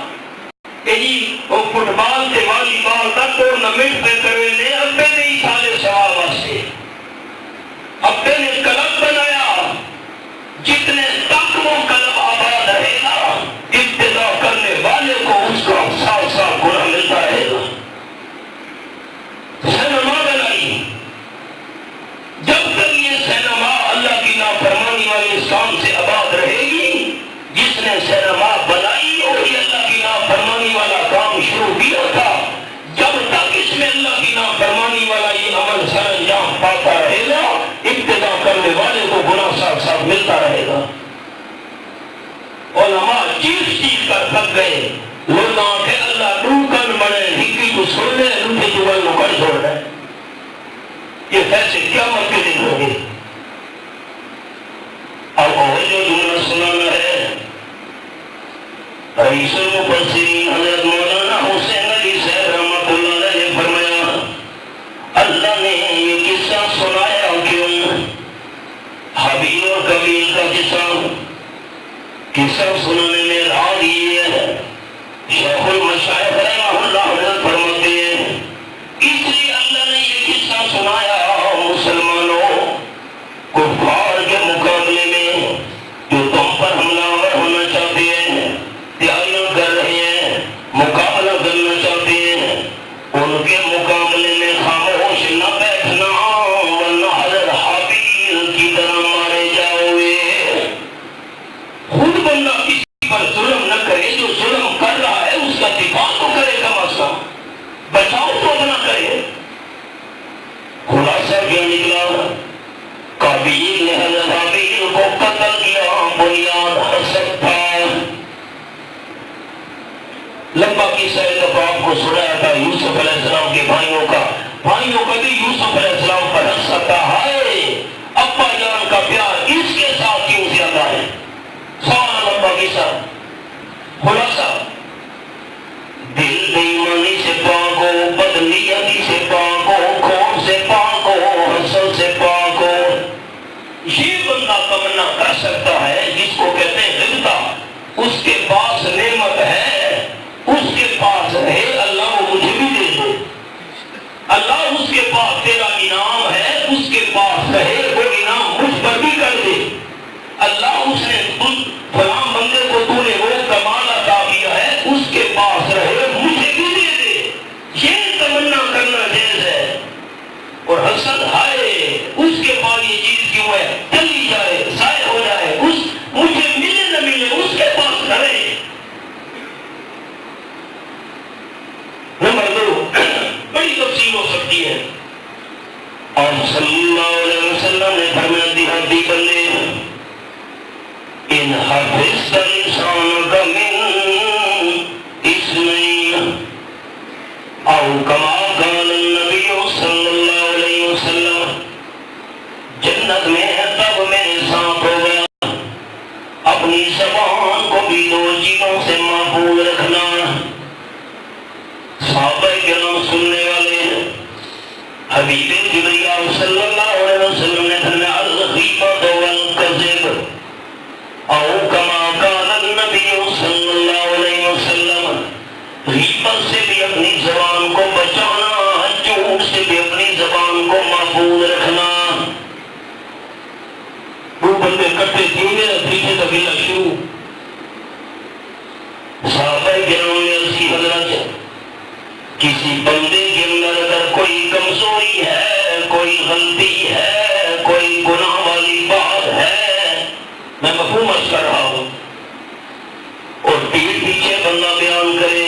کہ جی وہ فٹ بال سے والی بال تک ٹورنامنٹ پہ کرے لے، ابے نے سال ثواب واسطے، ابے نے کلب بنایا، جتنے تک وہ کلب آباد رہے گا ابتدا کرنے والے کو اس کا 100 سال گناہ ملتا رہے گا۔ سینما بنائی، جب تک یہ سینما اللہ کی نافرمانی والے اس کام سے آباد رہے گی، جس نے سینما بنائی وہی اللہ کی نافرمانی والا کام شروع کیا تھا، جب تک اس میں اللہ کی نافرمانی والا یہ عمل سر انجام پاتا رہے گا ابتدا کرنے والے کو گناہ ساتھ ساتھ ملتا رہے گا۔ علماء چیخ چیخ کر تھک گئے، لوگ آنکھیں اللہ ڈوکن بڑے ہکی کو سن لے لوٹے جوال نکڑ چھوڑ رہے، یہ فیصلے قیامت کے دن ہوں گے۔ اب اور جو جملہ سنانا ہے، رئیس المفسرین حضرت مولانا حسین علی صاحب رحمۃ اللہ علیہ نے فرمایا اللہ نے یہ قصہ سنایا کیوں؟ حابیل اور قابیل کا قصہ سنانے میں راز یہ ہے، شیخ المشائخ رحمہ اللہ حضرت فرماتے ہیں اس لیے اللہ نے یہ قصہ سنایا مسلمانوں کفار کے مقابلے میں جو تم پر حملہ آور ہونا چاہتے ہیں، تیاریاں کر رہے ہیں، مقابلہ کرنا چاہتے ہیں، ان کے مقابلے میں خاموش نہ بیٹھنا ورنہ حضرت حابیل کی طرح مارے جاؤ گے۔ خود بندہ کسی پر ظلم نہ کرے، جو ظلم کر رہا ہے اس کا دفاع تو کرے، کم از کم بچاؤ تو نہ کرے۔ خلاصہ کیا نکلا؟ قابیل نے حضرت حابیل کو قتل کیا، بنیاد حسد تھا۔ لمبا قصہ ایک دفعہ آپ کو سنایا تھا یوسف علیہ السلام کے بھائیوں کا بھی یوسف علیہ السلام پر حسد تھا، ہائے ابا جان کا پیار اس کے ساتھ کیوں زیادہ ہے، سارا لمبا قصہ۔ خلاصہ دل بے ایمانی سے پاک ہو، بدنیتی سے پاک ہو، کھوٹ سے پاک ہو، حسد سے پاک ہو، یہ بندہ تمنا کر سکتا ہے جس کو کہتے ہیں غبطہ، اس کے پاس نعمت ہے، اس کے پاس ہے، اللہ وہ مجھے بھی دے دے، اللہ اس کے پاس تیرا انعام ہے، اس کے پاس رہے وہ انعام مجھ پر بھی کر دے، اللہ اس نے فلاں بندے کو تو نے وہ کمال عطا کیا ہے، اس کے پاس رہے مجھے بھی دے دے، یہ تمنا کرنا جائز ہے۔ اور حسد ہائے اس کے پاس یہ چیز کیوں ہے، چلی جائے، ضائع ہو جائے، مجھے ملے نہ ملے اس کے پاس رہے بھی دو چیزوں سے محفوظ رکھنا۔ صحابہ کرام سننے والے ہیں، حبیب کبریا صلی اللہ علیہ وسلم نے فرمایا الغیبۃ والکذب او کما قال النبی صلی اللہ علیہ وسلم، غیبت سے بھی اپنی زبان کو بچانا، جھوٹ سے بھی اپنی زبان کو محفوظ رکھنا۔ وہ بندے کٹے تینے پیچھے قبیلہ شروع۔ صحابہ کرام نے عرض کی حضرت کسی بندے کے اندر اگر کوئی کمزوری ہے، کوئی غلطی ہے، کوئی گناہ والی بات ہے، میں مفہوم عرض کر رہا ہوں، اور پیٹ پیچھے بندہ بیان کرے،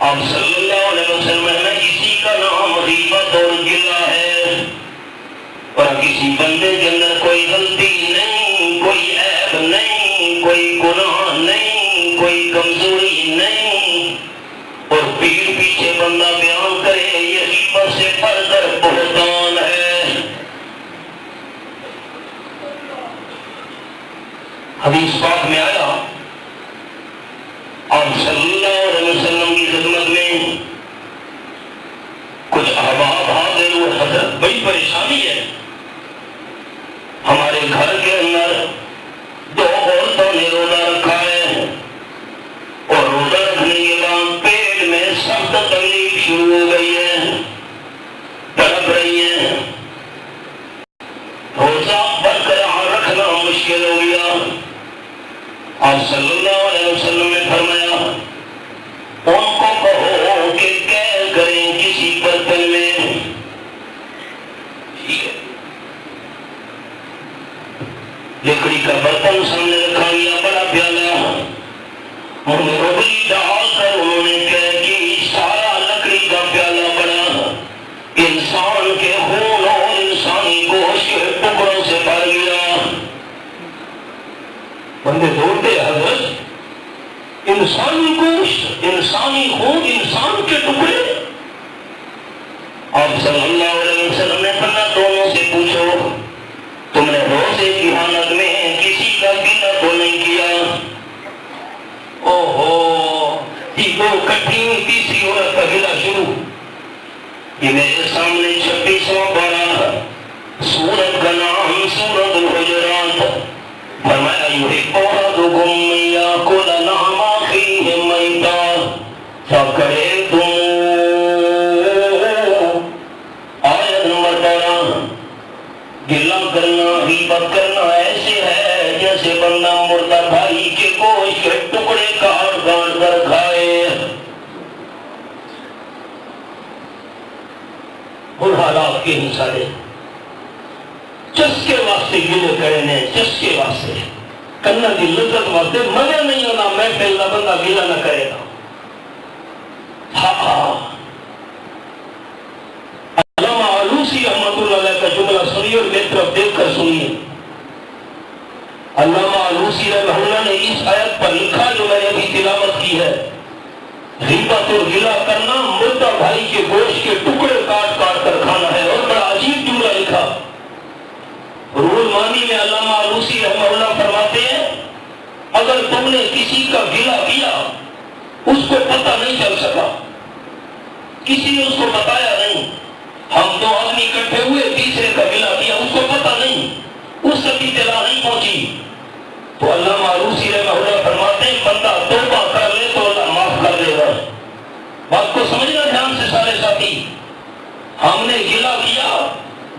آپ صلی اللہ علیہ وسلم میں کسی کا نام غیبت اور گلہ ہے، اور کسی بندے کے اندر کوئی غلطی نہیں، کوئی عیب نہیں، کوئی گناہ نہیں، کوئی کمزوری نہیں، اور پیٹ پیچھے بندہ بیان کرے، یہ غیبت سے بڑھ کر بہتان ہے۔ حدیث پاک میں آیا آپ صلی اللہ علیہ وسلم کی خدمت میں کچھ احباب حاضر ہوئے، حضرت بڑی پریشانی ہے، ہمارے گھر کے اندر دو عورتوں نے روزہ رکھا ہے، اور روزہ رکھنے کے بعد پیٹ میں سخت تکلیف شروع ہو گئی ہے، تڑپ رہی ہیں، روزہ برقرار رکھنا مشکل ہو گیا۔ آپ صلی اللہ علیہ وسلم نے فرمایا ان کو کہو کہ قید کریں کسی برتن میں، ٹھیک ہے، لکڑی کا برتن سامنے رکھا گیا، بڑا پیالہ، انہوں نے روبلی ڈال کر انہوں نے کہا کہ سارا لکڑی کا پیالہ بڑا انسان کے خون اور انسانی گوشت کے ٹکڑوں سے بھر گیا۔ بندے دوڑتے حضرت، انسانی گوشت، انسانی خون، انسان کے ٹکڑے؟ آپ صلی اللہ علیہ وسلم نے فرمایا دونوں سے پوچھو تم نے روزے کی حالت میں کسی کا گلہ تو نہیں کیا؟ اوہو، دو کٹھی تیسری عورت کا گلہ شروع۔ یہ میرے سامنے 26واں پارہ، سورت کا نام سورت الحجرات، فرمایا یحب احدکم ان یاکل لحم اخیہ میتا فکرہتموہ۔ آیت نمبر 12۔ گلہ کرنا، غیبت کرنا ایسے ہے جیسے بندہ مردہ بھائی کے گوشت کے ٹکڑے کاٹ کاٹ کر کھائے۔ اور حالات کے انسانے چسکے واسطے گلے کرنے، چسکے واسطے، کرنا کی لذت واسطے، مزہ نہیں ہونا محفل کا بندہ گلہ نہ کرے گا۔ علامہ آلوسی رحمۃ اللہ علیہ کا جملہ سنیے اور میری طرف دیکھ کر سنیے۔ علامہ آلوسی رحمۃ اللہ نے اس آیت پر لکھا جو میں نے ابھی تلاوت کی ہے، غیبت اور گلہ کرنا مردہ بھائی کے گوشت کے ٹکڑے کاٹ کاٹ کر کھانا ہے، اور بڑا عجیب جملہ لکھا۔ روح المعانی میں علامہ آلوسی رحمہ اللہ فرماتے ہیں اگر تم نے کسی کا گلہ کیا اس کو پتہ نہیں چل سکا، کسی نے اس کو بتایا نہیں، ہم دو آدمی اکٹھے ہوئے، تیسرے کا گلہ کیا، اس کو پتہ نہیں، اس تک اطلاع نہیں پہنچی، تو علامہ آلوسی رحمہ اللہ فرماتے ہیں بندہ توبہ کر لے تو اللہ معاف کر دے گا۔ بات کو سمجھنا دھیان سے سارے ساتھی، ہم نے گلہ کیا،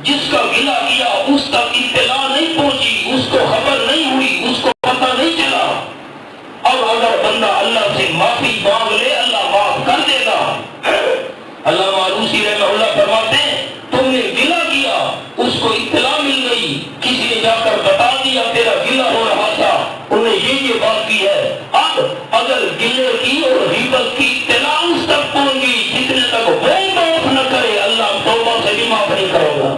جس کا گلہ کیا اس تک اطلاع نہیں پہنچی، اس کو خبر نہیں ہوئی، اس کو پتہ نہیں چلا، اب اگر بندہ اللہ سے معافی مانگ لے اللہ معاف کر دے گا۔ علامہ آلوسی رحمہ اللہ فرماتے ہیں تم نے گلہ کیا، اس کو اطلاع مل گئی، کسی نے جا کر بتا دیا تیرا گلہ ہو رہا تھا، انہوں نے یہ بات کی ہے، اب اگر گلے کی اور غیبت کی اطلاع اس تک پہنچ گئی جتنے تک وہ معاف نہ کرے اللہ توبہ سے بھی معاف نہیں کرے گا۔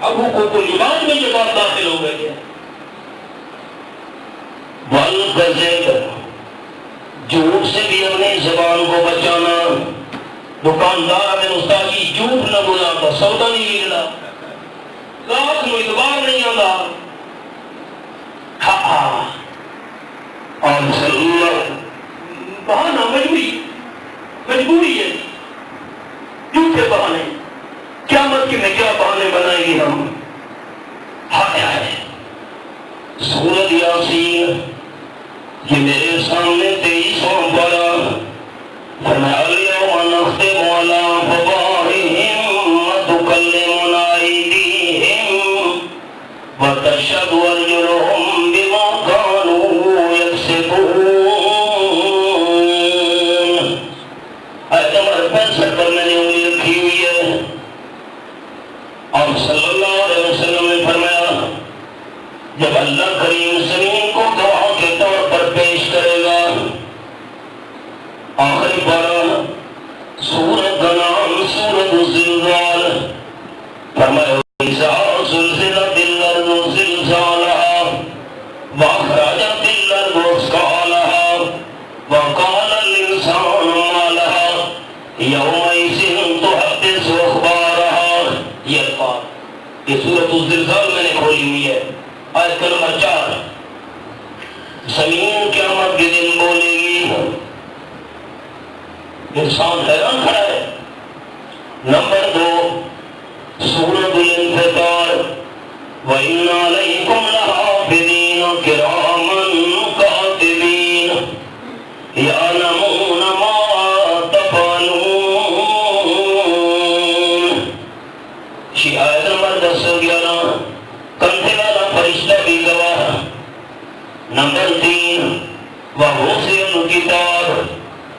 اب حقوق العباد میں یہ بات داخل ہو گئی ہے۔ والکذب، جھوٹ سے بھی اپنی زبان کو بچانا۔ دکاندار میں استاد جی جھوٹ نہ بولا تو سودا نہیں ملنا، گاہک نو اعتبار نہیں آتا، مجبوری ہے، جھوٹے بہانے، قیامت کے میں کیا بہانے بنائیں گے ہم؟ ہائے ہائے، سورۃ یاسین یہ میرے سامنے 23واں پارہ، فرمایا الیوم نختم علی افواہہم وتکلمنا ایدیہم وتشہد ارجلہم بما کانوا یکسبون۔ آیت نمبر 65 پر میں نے انگلی رکھی ہوئی ہے۔ آپ صلی اللہ علیہ وسلم نے فرمایا جب اللہ کریم زمین کو گواہ کے طور پر پیش کرے گا، آخری پارہ سورۃ کا نام سورۃ الزلزال، فرمایا اذا زلزلت الارض زلزالها واخرجت الارض اثقالها وقال الانسان ما لها یومئذ تحدث اخبارها۔ یہ سورۃ الزلزال میں نے کھولی ہوئی ہے، آیت نمبر 4۔ زمین قیامت کے دن بولے گی، انسان حیران کھڑا ہے۔ نمبر 2 سورۃ الانفطار، وَإِنَّ عَلَيْكُمْ لَحَافِظِينَ كِرَامًا كَاتِبِينَ يَعْلَمُونَ مَا تَفْعَلُونَ۔ آیت نمبر 10 و 11 کندھے والا فرشتہ بھی گواہ۔ نمبر 3 وَوُضِعَ الْكِتَابُ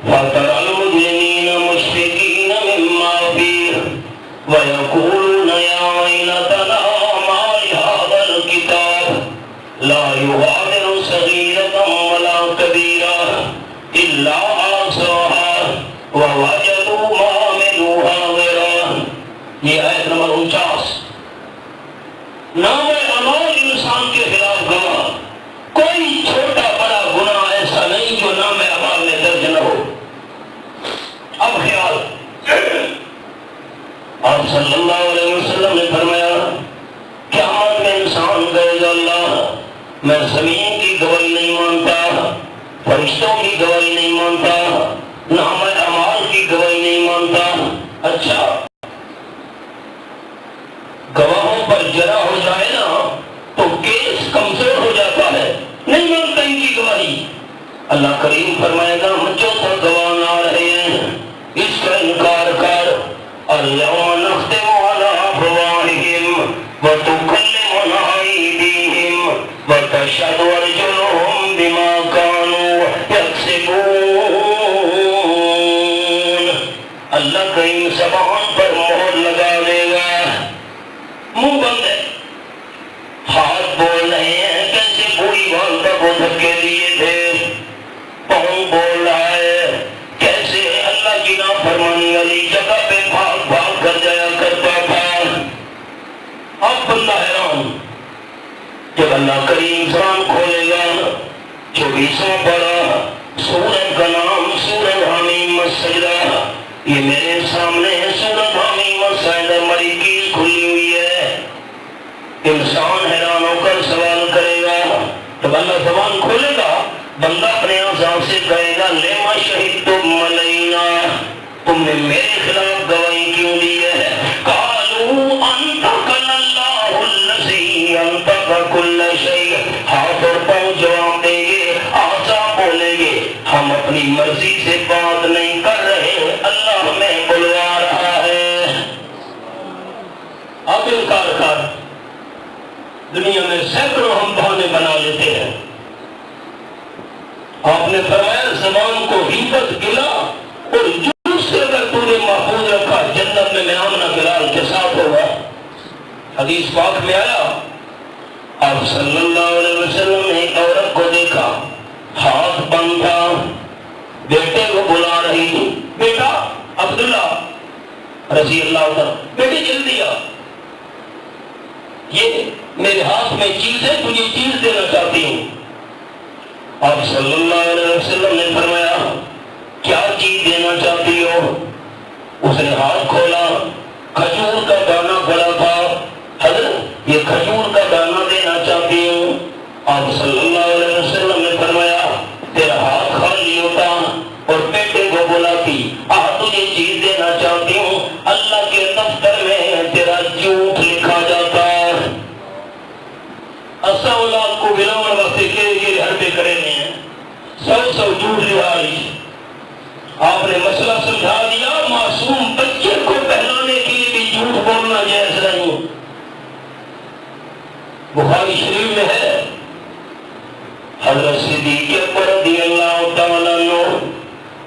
فَتَرَى الْمُجْرِمِينَ مُشْفِقِينَ مِمَّا فِيهِ وَيَقُولُونَ يَا وَيْلَتَنَا مَا لِهَذَا الْكِتَابِ لَا يُغَادِرُ صَغِيرَةً وَلَا كَبِيرَةً إِلَّا أَحْصَاهَا وَوَجَدُوا مَا عَمِلُوا حَاضِرًا۔ یہ آیت نمبر 49۔ نام اعمال انسان کے خلاف گواہ، کوئی چھوٹا بڑا گناہ ایسا نہیں جو نام اعمال میں درج نہ ہو۔ اب خیال، آپ صلی اللہ علیہ وسلم نے فرمایا قیامت میں انسان کہے گا اللہ میں زمین کی گواہی نہیں مانتا، فرشتوں کی گواہی نہیں مانتا، نام اعمال کی گواہی نہیں مانتا۔ اچھا گواہوں پر جرا ہو جائے نا تو کیس کمزور ہو جاتا ہے، نہیں مانتا ان کی گواہی۔ اللہ کریم فرمائے گا مجھوں پر گواہ نہ رہے ہیں، اس کا انکار کر۔ اليوم نختم على افواہہم وتکلمنا ایدیہم وتشہد ارجلہم بما کانوا یکسبون۔ اللہ کریم زبان پر مہر لگا دے گا، منہ بند ہے، ہاتھ بول رہے ہیں کیسے بوڑھی والدہ کو دھکے دیے تھے، پاؤں بول رہا ہے کیسے اللہ کی نافرمانی والی جگہ پہ بھاگ بھاگ کر جایا کرتا تھا۔ اب بندہ حیران، جب اللہ کریم زبان کھولے گا، 24واں پارہ سورت کا نام سورۃ حمیم السجدہ، یہ میرے سامنے سورۃ حمیم السجدہ مری کی کھلی ہوئی ہے۔ انسان حیران ہو کر سوال کرے گا، جب اللہ زبان کھولے گا بندہ اپنے اعضاء سے کہے گا لما شہدتم علینا، تم نے میرے خلاف گواہی کیوں دی ہے؟ قالوا انطقنا اللہ الذی انطق کل شیء، ہاتھ اور پاؤں جواب دیں گے، اعضاء بولیں گے ہم اپنی مرضی سے بات نہیں کر رہے، اللہ ہمیں بلوا رہا ہے۔ اب انکار کر، دنیا میں سینکڑوں ہم بہانے بنا لیتے ہیں۔ آپ نے فرمایا زبان کو غیبت گلا اور جلوس سے اگر تو نے محفوظ رکھا جنت میں آمنہ بلال کے ساتھ ہوگا۔ حدیث پاک میں آیا آپ صلی اللہ علیہ وسلم نے ایک عورت کو دیکھا، ہاتھ بند تھا، بیٹے کو بلا رہی تھی، بیٹا عبداللہ رضی اللہ عنہ، بیٹے جلدی آ، یہ میرے ہاتھ میں چیز ہے، تجھے چیز دینا چاہتی ہوں۔ آپ صلی اللہ علیہ وسلم نے فرمایا کیا چیز دینا چاہتی ہو؟ اس نے ہاتھ کھولا، کھجور کا دانہ پڑا تھا، حضرت یہ کھجور کا دانہ دینا چاہتی ہوں۔ آپ صلی اللہ علیہ وسلم نے فرمایا تیرا ہاتھ خالی ہوتا اور بیٹے کو بلاتی، تجھے کو بلاؤ واسطے کے ہٹے کرے ہیں سو جھوٹ رہائی آپ نے مسئلہ سمجھا دیا معصوم بچے کو پہلانے کے لیے بھی جھوٹ بولنا جائز نہیں بخاری شریف میں ہے حضرت صدیق اکبر رضی اللہ تعالیٰ عنہ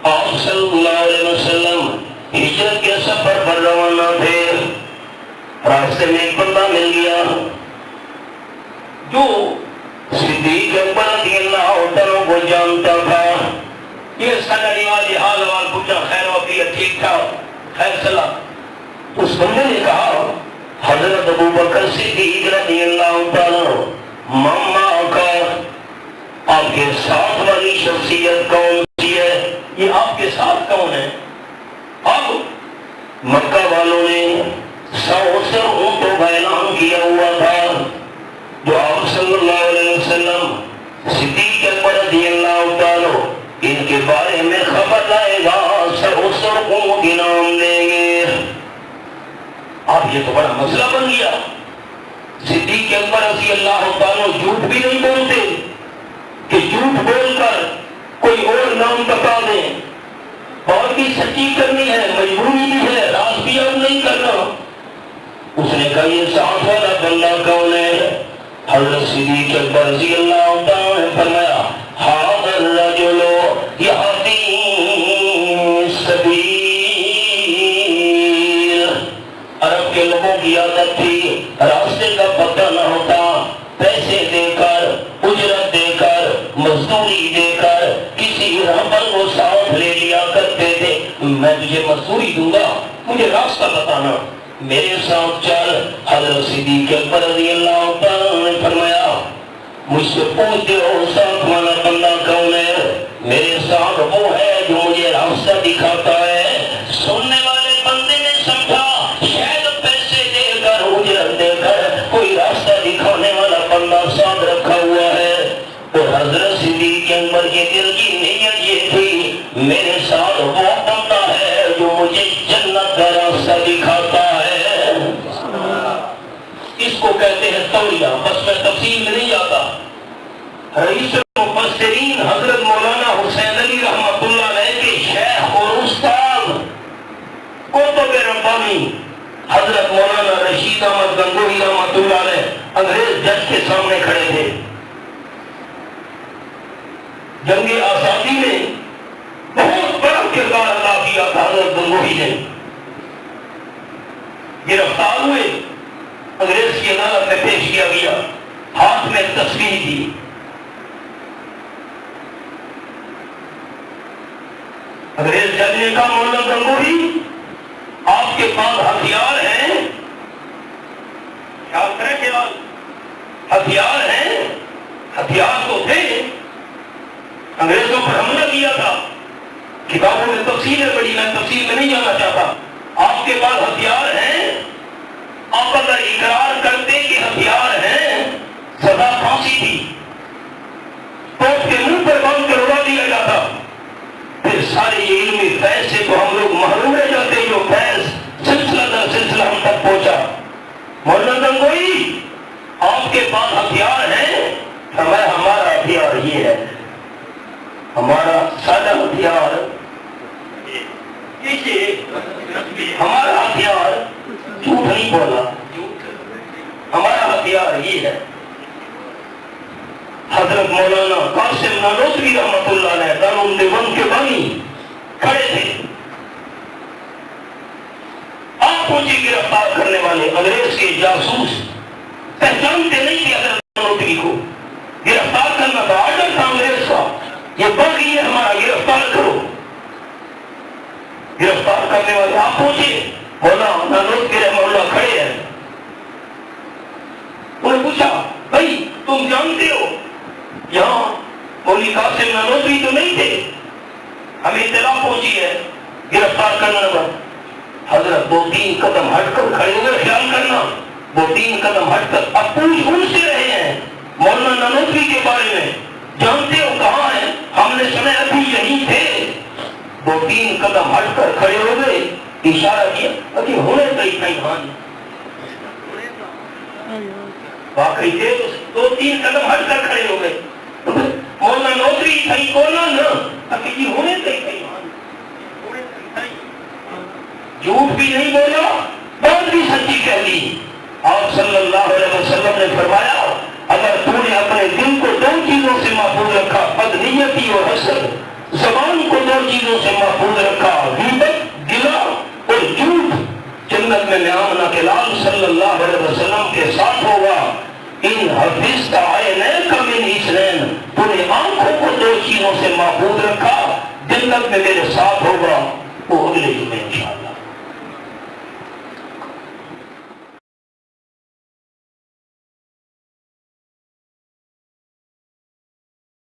آپ صلی اللہ علیہ وسلم ہجرت کے سفر پر روانہ تھے راستے میں ایک بندہ مل گیا جو صدیق اکبر رضی اللہ تعالیٰ کو جانتا تھا یہ سنگری والی حال وال پوچھا خیر وفیہ ٹھیک تھا خیر سلام اس بندے نے کہا حضرت ابو بکر صدیق رضی اللہ تعالیٰ ماما کا آپ کے ساتھ والی شخصیت کون سی ہے یہ آپ کے ساتھ کون ہے اب مکہ والوں نے 100 اونٹوں کا اعلان کیا ہوا تھا جو آپ صلی اللہ علیہ وسلم صدیق اکبر رضی اللہ تعالیٰ ان کے بارے میں خبر لائے گا 100 اونٹوں کے نام دیں گے اب یہ تو بڑا مسئلہ بن گیا صدیق اکبر رضی اللہ تعالیٰ جھوٹ بھی نہیں بولتے کہ جھوٹ بول کر کوئی اور نام بتا دیں اور بھی سچی کرنی ہے مجبوری بھی ہے راز بھی اب نہیں کرنا اس نے کہا یہ ساتھ والا بندہ کون ہے حضرت صدیق اکبر رضی اللہ تعالیٰ نے فرمایا هذا الرجل يهدي السبيل عرب کے لوگوں کی عادت تھی راستے کا پتہ نہ ہوتا پیسے دے کر اجرت دے کر مزدوری دے کر کسی رہبر کو ساتھ لے لیا کرتے تھے میں تجھے مزدوری دوں گا مجھے راستہ بتانا میرے ساتھ چل حضرت صدیق اکبر رضی اللہ تعالیٰ نے فرمایا مجھ سے پوچھتے ہو ساتھ والا بندہ کون ہے میرے ساتھ وہ ہے جو مجھے راستہ دکھاتا ہے سننے والے بندے نے سمجھا شاید پیسے دے کر اجرت دے کر کوئی راستہ دکھانے والا بندہ ساتھ رکھا ہوا ہے اور حضرت صدیق اکبر کے دل کی نیت یہ تھی میرے ساتھ وہ بندہ ہے جو مجھے جنت کا راستہ دکھاتا ہے اس کو کہتے ہیں تولیہ بس میں تفصیل میں نہیں جاتا رئیس المفسرین حضرت مولانا حسین علی رحمۃ اللہ علیہ کے شیخ اور استاد قطب ربانی حضرت مولانا رشید احمد گنگوہی رحمۃ اللہ علیہ انگریز جج کے سامنے کھڑے تھے جنگ آزادی میں بہت بڑا کردار ادا کیا تھا حضرت گنگوہی نے گرفتار ہوئے انگریز کی عدالت میں پیش کیا گیا ہاتھ میں تصویر تھی انگریز جج نے کہا مولانا گنگوہی آپ کے پاس ہتھیار ہیں خیال کریں خیال ہتھیار ہیں ہتھیار تو تھے انگریزوں پر حملہ کیا تھا کتابوں میں تفصیل ہے بڑی میں تفصیل میں نہیں جانا چاہتا آپ کے پاس ہتھیار ہیں آپ اگر اقرار کرتے کہ ہتھیار ہیں سزا پھانسی تھی توپ کے منہ پر باندھ کر اڑا دیا جاتا پھر سارے یہ علمی فیض سے تو ہم لوگ محروم رہ جاتے جو فیض سلسلہ در سلسلہ ہم تک پہنچا مولانا گنگوہی آپ کے پاس ہتھیار ہیں فرمایا ہمارا ہتھیار یہ ہے ہمارا سادہ ہتھیار ہمارا ہتھیار جھوٹ نہیں بولا ہمارا ہتھیار یہ ہے حضرت مولانا قاسم نانوتوی رحمۃ اللہ علیہ دارالعلوم دیوبند کے بانی کھڑے تھے آپ کو جی گرفتار کرنے والے انگریز کے جاسوس پہچانتے نہیں تھے حضرت نانوتوی کو گرفتار کرنا تھا آرڈر تھا انگریز کا یہ بڑھ گئی ہے ہمارا گرفتار کرو گرفتار کرنے والے آپ پہنچے مولانا نانوتوی رحمۃ اللہ کھڑے ہیں انہوں نے پوچھا بھائی تم جانتے ہو یہاں مولوی قاسم نانوتوی تو نہیں تھے ہمیں اطلاع پہنچی ہے گرفتار کرنا پڑا حضرت 2-3 قدم ہٹ کر کھڑے ہوئے خیال کرنا 2-3 قدم ہٹ کر اب پوچھ سے رہے ہیں مولانا نانوتوی کے بارے میں جانتے ہو کہاں ہیں ہم نے سنا ابھی یہیں تھے 2-3 قدم ہٹ کر کھڑے ہو گئے اشارہ کیا ابھی ہونے کہیں کہیں ہاں واقعی تھے دو تین قدم ہٹ کر کھڑے ہو گئے. مولانا نوکری تھئی کونا نہ تکی ہونے تھئی تھئی جھوٹ بھی نہیں بولا بات بھی سچی کہہ لی. آپ صلی اللہ علیہ وسلم نے فرمایا اگر تو نے اپنے دل کو دو چیزوں سے محفوظ رکھا بدنیتی اور حسد, زبان کو دو چیزوں سے محفوظ رکھا غیبت گلہ اور جھوٹ, جنت میں آمنہ کے لال صلی اللہ علیہ وسلم کے ساتھ ہوگا. ان حفظ عینیک من اثنین, تو نے آنکھوں کو دو چیزوں سے محفوظ رکھا جنت میں میرے ساتھ ہوگا. وہ اگلے جمعے